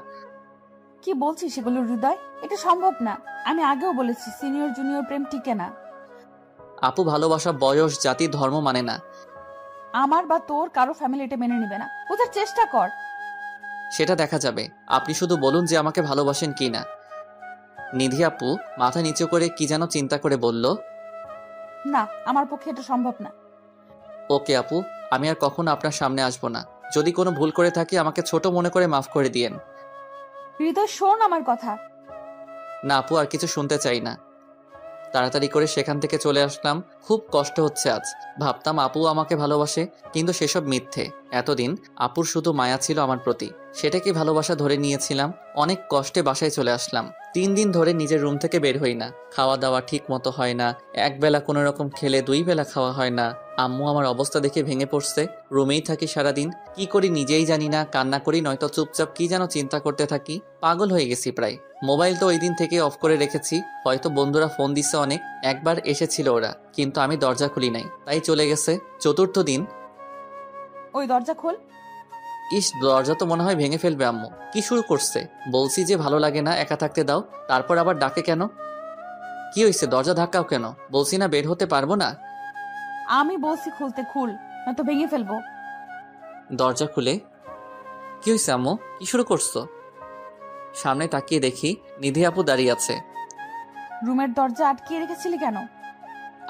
কি বলছিস সেগুলো হৃদয়? এটা সম্ভব না। আমি আগেও বলেছি সিনিয়র জুনিয়র প্রেম টিকে না। আপু ভালোবাসা বয়স, জাতি, ধর্ম মানে না। আমার বা তোর কারো ফ্যামিলি এটা মেনে নিবে না। বোঝার চেষ্টা কর। সেটা দেখা যাবে। আপনি শুধু বলুন যে আমাকে ভালোবাসেন কি না। নিধি আপু মাথা নিচু করে কি যেন চিন্তা করে বলল, না, আমার পক্ষে এটা সম্ভব না। ওকে আপু, আমি আর কখনো আপনার সামনে আসবো না। যদি কোনো ভুল করে থাকি আমাকে ছোট মনে করে মাফ করে দিয়েন। হৃদয় শোন আমার কথা। না আপু, আর কিছু শুনতে চাই না। তাড়াতাড়ি করে সেখান থেকে চলে আসলাম। খুব কষ্ট হচ্ছে আজ। ভাবতাম আপু আমাকে ভালোবাসে, কিন্তু সেসব মিথ্যে। এতদিন আপুর শুধু মায়া ছিল আমার প্রতি, সেটাকে ভালোবাসা ধরে নিয়েছিলাম। অনেক কষ্টে বাসায় চলে আসলাম। 3 দিন ধরে নিজের রুম থেকে বের হই না। খাওয়া দাওয়া ঠিক মতো হয় না। একবেলা কোনো রকম খেলে 2 বেলা খাওয়া হয় না। আম্মু আমার অবস্থা দেখে ভেঙে পড়ছে। রুমেই থাকি সারাদিন। কি করি নিজেই জানি না। কান্না করি, নয়তো চুপচাপ কি যেন চিন্তা করতে থাকি। পাগল হয়ে গেছি প্রায়। মোবাইল তো ওই দিন থেকে অফ করে রেখেছি। হয়তো বন্ধুরা ফোন দিছে অনেক। একবার এসেছিল ওরা, কিন্তু আমি দরজা খুলি নাই, তাই চলে গেছে। 4র্থ দিন। ওই দরজা খোল। ইস, দরজা তো মনে হয় ভেঙে ফেলবে আম্মু। কি শুরু করছে? বলছি যে ভালো লাগে না, একা থাকতে দাও, তারপর আবার ডাকে কেন? কি হয়েছে? দরজা ধাক্কাও কেন? বলছি না বের হতে পারবো না। আমি বলছি খুলতে, খুল, নয়তো ভেঙে ফেলবো। দরজা খুলে, কি হয়েছে আম্মু? কি শুরু করছো? সামনে তাকিয়ে দেখি নিধি আপু দাঁড়িয়ে আছে। রুমের দরজা আটকিয়ে রেখেছিলি কেন?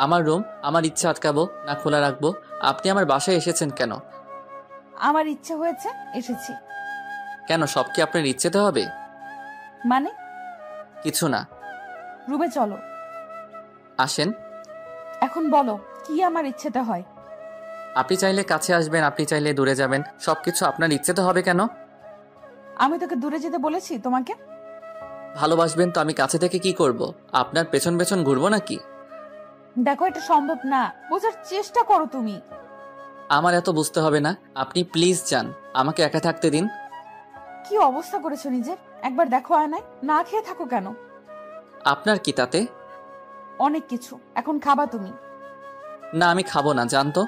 আমার রুম, আমার ইচ্ছা আটকাবো না খোলা রাখবো? আপনি আমার বাসায় এসেছেন কেন? আমার ইচ্ছে হয়েছে, এসেছি। কেন, সব কি আপনার ইচ্ছেতে হবে? মানে? কিছু না। রুমে চলো। আসেন। এখন বলো, কি আমার ইচ্ছেতে হয়? আপনি চাইলে কাছে আসবেন, আপনি চাইলে দূরে যাবেন, সবকিছু আপনার ইচ্ছেতে হবে কেন? আমি তোকে দূরে যেতে বলেছি তোমাকে? ভালোবাসবেন তো আমি কাছে থেকে কি করব? আপনার পেছন পেছন ঘুরবো নাকি? দেখো এটা সম্ভব না। বোঝার চেষ্টা করো তুমি। আমার এত বুঝতে হবে না। আপনি প্লিজ যান, আমাকে একা থাকতে দিন। কি অবস্থা করেছো নিজের? একবার দেখো আয়নায়। না খেয়ে থাকো কেন? আপনার কি তাতে? অনেক কিছু। এখন খাবা তুমি? না আমি খাবো না, জানতো।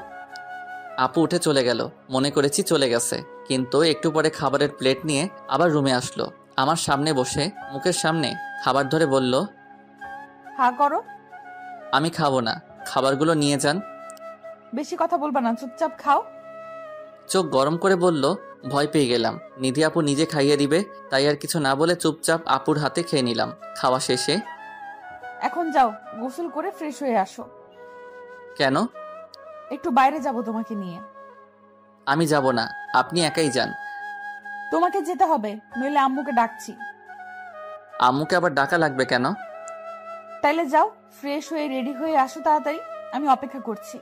আপু উঠে চলে গেল। মনে করেছি চলে গেছে, কিন্তু একটু পরে খাবারের প্লেট নিয়ে আবার রুমে আসলো। আমার সামনে বসে মুখের সামনে খাবার ধরে বলল, হা করো। আমি খাবো না, খাবারগুলো নিয়ে যান। বেশি কথা বলবা না, চুপচাপ খাও। চোখ গরম করে বলল, ভয় পেয়ে গেলাম। নিধি আপু নিজে খাইয়ে দিবে, তাই আর কিছু না বলে চুপচাপ আপুর হাতে খেয়ে নিলাম। খাওয়া শেষে, এখন যাও, গোসল করে ফ্রেশ হয়ে আসো। কেন? একটু বাইরে যাব তোমাকে নিয়ে। আমি যাব না, আপনি একাই যান। তোমাকে যেতে হবে, নইলে আম্মুকে ডাকছি। আম্মুকে আবার ডাকা লাগবে কেন? তাইলে যাও, ফ্রেশ হয়ে রেডি হয়ে আসো তাড়াতাড়ি। আমি অপেক্ষা করছি।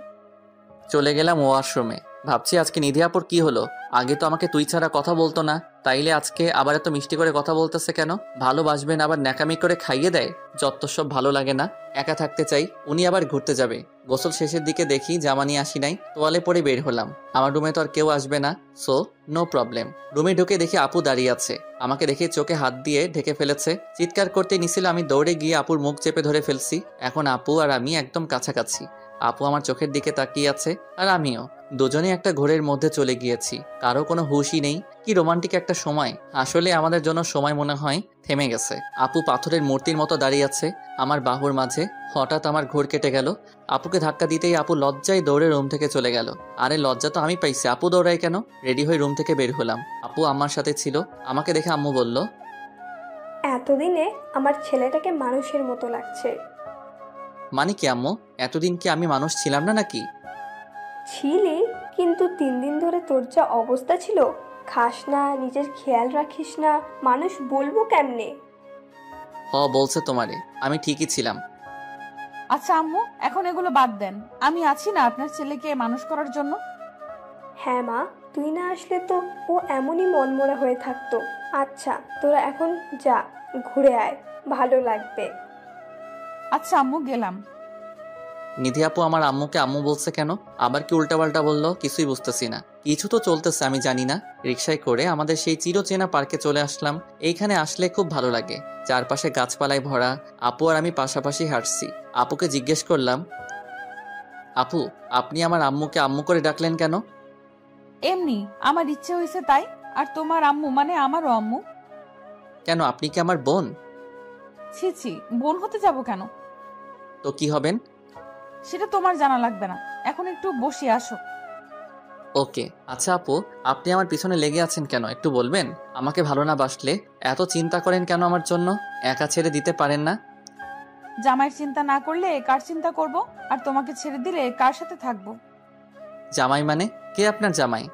চলে গেলাম ওয়াশরুমে। ভাবছি আজকে নিধি আপুর কি হলো? আগে তো আমাকে তুই ছাড়া কথা বলতো না, তাইলে আজকে আবার এত মিষ্টি করে কথা বলতেছে কেন? ভালোবাসবেন আবার ন্যাকামি করে খাইয়ে দেয়। যত সব ভালো লাগে না। একা থাকতে চাই। উনি আবার ঘুরতে যাবে। গোসল শেষের দিকে দেখি জামা নিয়ে আসি নাই, তোয়ালে পরে বের হলাম। আমার রুমে তো আর কেউ আসবে না, সো নো প্রবলেম। রুমে ঢুকে দেখি আপু দাঁড়িয়ে আছে। আমাকে দেখে চোখে হাত দিয়ে ঢেকে ফেলেছে। চিৎকার করতে নিছিল, আমি দৌড়ে গিয়ে আপুর মুখ চেপে ধরে ফেলছি। এখন আপু আর আমি একদম কাছাকাছি। আপু আমার চোখের দিকে তাকিয়ে আছে, আর আমিও। দুজনে একটা ঘোরের মধ্যে চলে গিয়েছি। কারো কোনো হুঁশই নেই। কি রোমান্টিক একটা সময়। আসলে আমাদের জন্য সময় মনে হয় থেমে গেছে। আপু পাথরের মূর্তির মতো দাঁড়িয়ে আছে আমার বাহুর মাঝে। হঠাৎ আমার ঘোর কেটে গেল। আপুকে ধাক্কা দিতেই আপু লজ্জায় দৌড়ে রুম থেকে চলে গেল। আরে লজ্জা তো আমি পাইছি, আপু দৌড়ায় কেন? রেডি হয়ে রুম থেকে বের হলাম। আপু আমার সাথে ছিল। আমাকে দেখে আম্মু বলল, এতদিনে আমার ছেলেটাকে মানুষের মতো লাগছে। মানে কি আম্মু? এতদিন কি আমি মানুষ ছিলাম না নাকি? ছিলি, কিন্তু 3 দিন ধরে তোর যা অবস্থা ছিল, খাস না, নিজের খেয়াল রাখিস না, মানুষ বলবো কেমনে? বলছে তোমারে, আমি ঠিকই ছিলাম। আচ্ছা আম্মু, এখন এগুলো বাদ দেন। আমি আছি না আপনার ছেলেকে মানুষ করার জন্য। হ্যাঁ মা, তুই না আসলে তো ও এমনই মনমরা হয়ে থাকতো। আচ্ছা তোরা এখন যা, ঘুরে আয়, ভালো লাগবে। আচ্ছা আম্মু, গেলাম। নিধি আপু আমার আম্মুকে আম্মু বলছে কেন? আবার কি উল্টাপাল্টা বললো? কিছুই বুঝতেছি না। কিছু তো চলতেছে, আমি জানি না। রিকশায় করে আমাদের সেই চিরচেনা পার্কে চলে আসলাম। এইখানে আসলে খুব ভালো লাগে, চারপাশে গাছপালায় ভরা। আপু আর আমি পাশাপাশি হাঁটছি। আপুকে জিজ্ঞেস করলাম, আপু আপনি আমার আম্মুকে আম্মু করে ডাকলেন কেন? এমনি আমার ইচ্ছে হয়েছে তাই। আর তোমার আম্মু মানে আমারও আম্মু। কেন, আপনি কি আমার বোন? ছি ছি, বোন হতে যাব কেন? তো কি হবেন? সেটা তোমার জানা লাগবে না। এখন একটু বসে আসো। ওকে। আচ্ছা আপু, আপনি আমার পিছনে লেগে আছেন কেন একটু বলবেন? আমাকে ভালো না বাসলে এত চিন্তা করেন কেন আমার জন্য? একা ছেড়ে দিতে পারেন না? জামাইয়ের চিন্তা না করলে কার চিন্তা করব? আর তোমাকে ছেড়ে দিলে কার সাথে থাকবো? জামাই মানে? কে আপনার জামাই?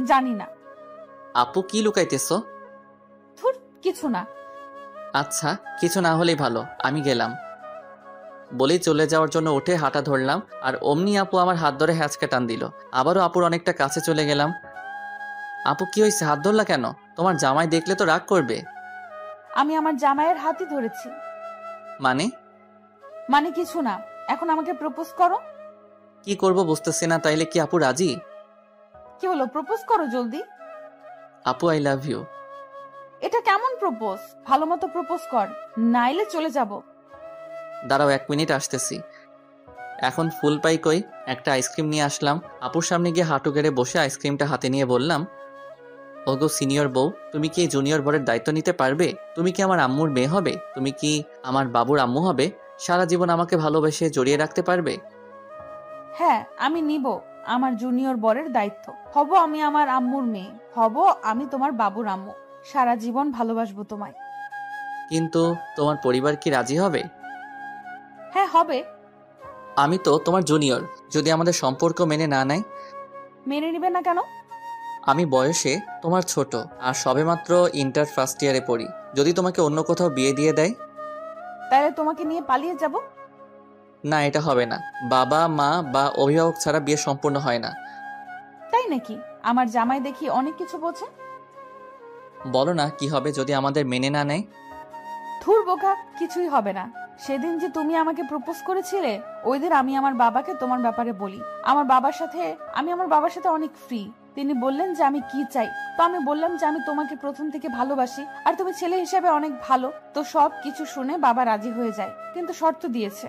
জানি না। আপু কি লুকাইতেছো? ধুর, কিছু না। আচ্ছা, কিছু না হলেই ভালো, আমি গেলাম। বলেই চলে যাওয়ার জন্য উঠে হাঁটা ধরলাম, আর অমনি আপু আমার হাত ধরে হ্যাঁচকা টান দিল। আবারও আপুর অনেকটা কাছে চলে গেলাম। আপু কি হয়েছে, হাত ধরলা কেন? তোমার জামাই দেখলে তো রাগ করবে। আমি আমার জামাইয়ের হাতই ধরেছি। মানে কিছু না। এখন আমাকে প্রপোজ করো। কি করব বুঝতেছি না। তাইলে কি আপু রাজি? কি হলো, প্রপোজ করো জলদি। আপু আই লাভ ইউ। এটা কেমন প্রপোজ? ভালো মতো প্রপোজ কর, নাইলে চলে যাব। দাঁড়াও 1 মিনিট আসতেছি। এখন ফুল পাই কই? একটা আইসক্রিম নিয়ে আসলাম। আপুর সামনে গিয়ে হাঁটু গেড়ে বসে আইসক্রিমটা হাতে নিয়ে বললাম, ওগো সিনিয়র বউ, তুমি কি জুনিয়র বরের দায়িত্ব নিতে পারবে? তুমি কি আমার আম্মুর মেয়ে হবে? তুমি কি আমার বাবুর আম্মু হবে? সারা জীবন আমাকে ভালোবেসে জড়িয়ে রাখতে পারবে? হ্যাঁ, আমি নিব আমার জুনিয়র বরের দায়িত্ব। হব আমি আমার আম্মুর মেয়ে, হব আমি তোমার বাবুর আম্মু। সারা জীবন ভালোবাসবো তোমায়। কিন্তু তোমার পরিবার কি রাজি হবে? হ্যাঁ, হবে। আমি তো তোমার জুনিয়র, যদি আমাদের সম্পর্ক মেনে না নেয়? মেনে নিবে না কেন? আমি বয়সে তোমার ছোট, আর সবেমাত্র ইন্টার ফার্স্ট ইয়ারে পড়ি। যদি তোমাকে অন্য কোথাও বিয়ে দিয়ে দেয়? তাহলে তোমাকে নিয়ে পালিয়ে যাব। না, এটা হবে না। বাবা মা বা অভিভাবক ছাড়া বিয়ে সম্পূর্ণ হয় না। তাই নাকি? আমার জামাই দেখি অনেক কিছু বোঝে। বলো না কি হবে যদি আমাদের মেনে না নেয়? ধুর বোকা, কিছুই হবে না। সেদিন যে তুমি আমাকে প্রপোজ করেছিলে, ওই দিন আমি আমার বাবাকে তোমার ব্যাপারে বলি। আমি আমার বাবার সাথে অনেক ফ্রি। তিনি বললেন যে আমি কি চাই, তো আমি বললাম যে আমি তোমাকে প্রথম থেকে ভালোবাসি, আর তুমি ছেলে হিসেবে অনেক ভালো। তো সব কিছু শুনে বাবা রাজি হয়ে যায়, কিন্তু শর্ত দিয়েছে।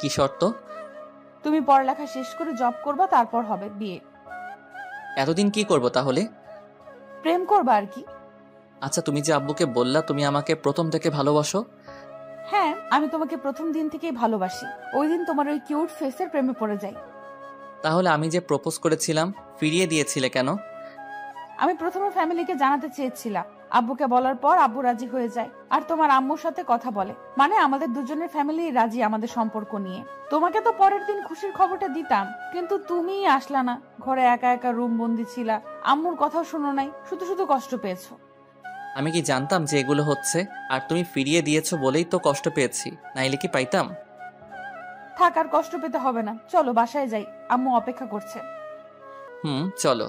কি শর্ত? তুমি পড়ালেখা শেষ করে জব করবা, তারপর হবে বিয়ে। এতদিন কি করব তাহলে? প্রেম করবা আর কি। আচ্ছা, তুমি যে আব্বুকে বললা তুমি আমাকে প্রথম থেকে ভালোবাসো? হ্যাঁ, আমি তোমাকে প্রথম দিন থেকেই ভালোবাসি। ওই দিন তোমার ওই কিউট ফেসের প্রেমে পড়ে যাই। তাহলে আমি যে প্রপোজ করেছিলাম ফিরিয়ে দিয়েছিলে কেন? আমি প্রথমে ফ্যামিলিকে জানাতে চেয়েছিলাম। আব্বুকে বলার পর আব্বু রাজি হয়ে যায়, আর তোমার আম্মুর সাথে কথা বলে। মানে আমাদের দুজনের ফ্যামিলি রাজি আমাদের সম্পর্ক নিয়ে। তোমাকে তো পরের দিন খুশির খবরটা দিতাম, কিন্তু তুমিই আসলা না। ঘরে একা একা রুম বন্দি ছিলা, আম্মুর কথাও শুনো নাই, শুধু শুধু কষ্ট পেয়েছো। আমি কি জানতাম যে এগুলো হচ্ছে? আর তুমি ফিরিয়ে দিয়েছো বলেই তো কষ্ট পেয়েছি, নাইলে কি পাইতাম? থাক, আর কষ্ট পেতে হবে না, চলো বাসায় যাই, আম্মু অপেক্ষা করছে। চলো।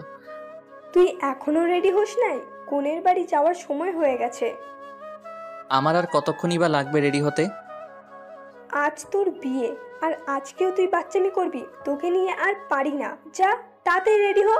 তুই এখনো রেডি হোস নাই? কোনের বাড়ি যাওয়ার সময় হয়ে গেছে। আমার আর কতক্ষণই বা লাগবে রেডি হতে? আজ তোর বিয়ে, আর আজকেও তুই বাচ্চামি করবি? তোকে নিয়ে আর পারি না, যা তাড়াতাড়ি রেডি হ।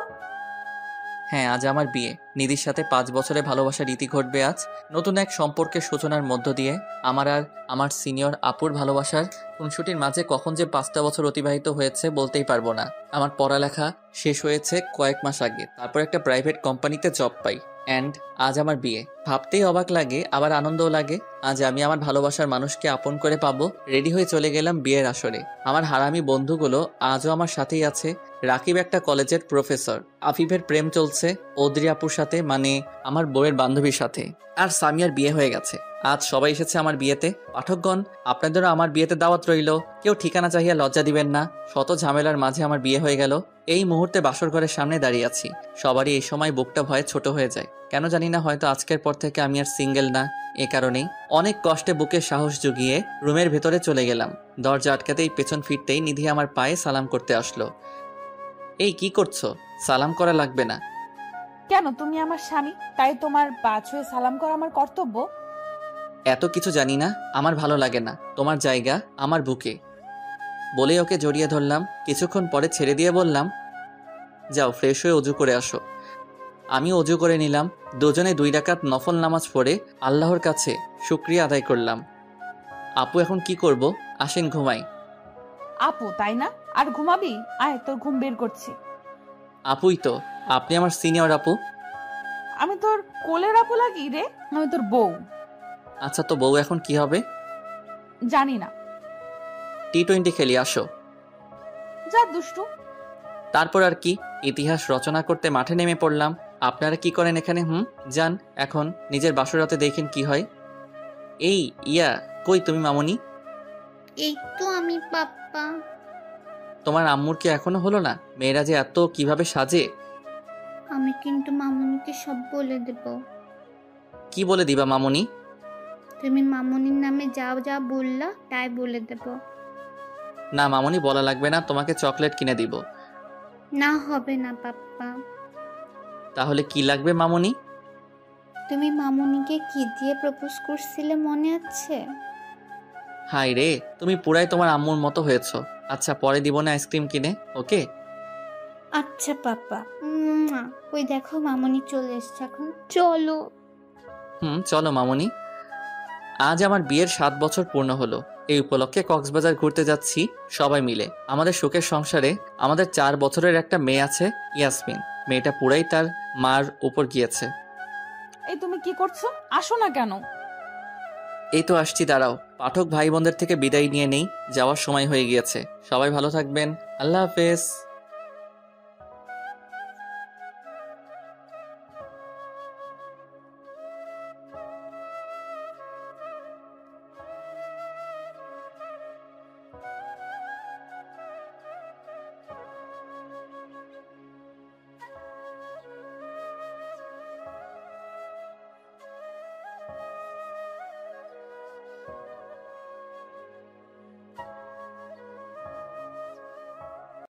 হ্যাঁ, আজ আমার বিয়ে। নিধির সাথে 5 বছরে ভালোবাসার রীতি ঘটবে আজ। নতুন এক সম্পর্কের সূচনার মধ্য দিয়ে আমার আর আমার সিনিয়র আপুর ভালোবাসার খুনসুটির মাঝে কখন যে 5টা বছর অতিবাহিত হয়েছে বলতেই পারবো না। আমার পড়ালেখা শেষ হয়েছে কয়েক মাস আগে, তারপর একটা প্রাইভেট কোম্পানিতে জব পাই, অ্যান্ড আজ আমার বিয়ে। ভাবতেই অবাক লাগে, আবার আনন্দও লাগে। আজ আমি আমার ভালোবাসার মানুষকে আপন করে পাবো। রেডি হয়ে চলে গেলাম বিয়ের আসরে। আমার হারামি বন্ধুগুলো আজও আমার সাথেই আছে। রাকিব একটা কলেজের প্রফেসর, আফিফের প্রেম চলছে অদ্রি আপুর সাথে, মানে আমার বউয়ের বান্ধবীর সাথে, আর সামিয়ার বিয়ে হয়ে গেছে। আজ সবাই এসেছে আমার বিয়েতে। পাঠকগণ, আপনাদেরও আমার বিয়েতে দাওয়াত রইল। কেউ ঠিকানা চাহিয়া লজ্জা দিবেন না। শত ঝামেলার মাঝে আমার বিয়ে হয়ে গেল। এই মুহূর্তে বাসর ঘরের সামনে দাঁড়িয়ে আছি। সবারই এই সময় বুকটা ভয়ে ছোট হয়ে যায়, কেন জানি না। হয়তো আজকের পর থেকে আমি আর সিঙ্গেল না, এ কারণেই অনেক কষ্টে বুকে সাহস জুগিয়ে রুমের ভেতরে চলে গেলাম। দরজা আটকাতেই পেছন ফিরতেই নিধি আমার পায়ে সালাম করতে আসলো। এই কি করছো? সালাম করা লাগবে না। কেন, তুমি আমার স্বামী, তাই তোমার পা ছুঁয়ে সালাম করা আমার কর্তব্য? এত কিছু জানি না, আমার ভালো লাগে না। তোমার জায়গা আমার বুকে। বলে ওকে জড়িয়ে ধরলাম। কিছুক্ষণ পরে ছেড়ে দিয়ে বললাম, যাও ফ্রেশ হয়ে অজু করে আসো। আমি অজু করে নিলাম। দুজনে 2 রাকাত নফল নামাজ পড়ে আল্লাহর কাছে শুকরিয়া আদায় করলাম। আপু এখন কি করব? আসেন ঘুমাই। আপু তাই না? আর ঘুমাবি? আয়, তোর ঘুম বের করছি। আপুই তো, আপনি আমার সিনিয়র আপু। আমি তোর কোলের আপু লাগি রে? আমি তোর বউ। আচ্ছা, তো বউ এখন কি হবে? জানি না। T20 খেলি, আসো। যা দুষ্টু। তারপর আর কি, ইতিহাস রচনা করতে মাঠে নেমে পড়লাম। আপনারা কি করেন এখানে? যান এখন নিজের বাসরাতে দেখেন কি হয়। এই ইয়া, কই তুমি মামনি? এই তো আমি পাপ্পা। তোমার আম্মুর কি এখনো হলো না? মেয়েরা যে এত কিভাবে সাজে। আমি কিন্তু মামুনিকে সব বলে দেব। কি বলে দিবা মামনি? তুমি মামুনির নামে যা যা বললা তাই বলে দেব। না মামনি, বলা লাগবে না, তোমাকে চকলেট কিনে দিব। না, হবে না পাপ্পা। তাহলে কি লাগবে মামনি? তুমি মামুনিকে কি দিয়ে প্রপোজ করছিলে মনে আছে? হাই রে, তুমি পুরাই তোমার আম্মুর মতো হয়েছো। আচ্ছা, পরে দিব না আইসক্রিম কিনে, ওকে? আচ্ছা পাপ্পা। ওই দেখো মামুনি চলে এসছে, এখন চলো। চলো মামনি। আজ আমার বিয়ের 7 বছর পূর্ণ হলো। এই উপলক্ষে কক্সবাজার ঘুরতে যাচ্ছি সবাই মিলে। আমাদের সুখের সংসারে আমাদের 4 বছরের একটা মেয়ে আছে, ইয়াসমিন। মেয়েটা পুরাই তার মার উপর গিয়েছে। এই তুমি কি করছো? আসো না কেন? এই তো আসছি, দাঁড়াও। পাঠক ভাই বোনদের থেকে বিদায় নিয়ে নেই, যাওয়ার সময় হয়ে গিয়েছে। সবাই ভালো থাকবেন, আল্লাহ হাফেজ।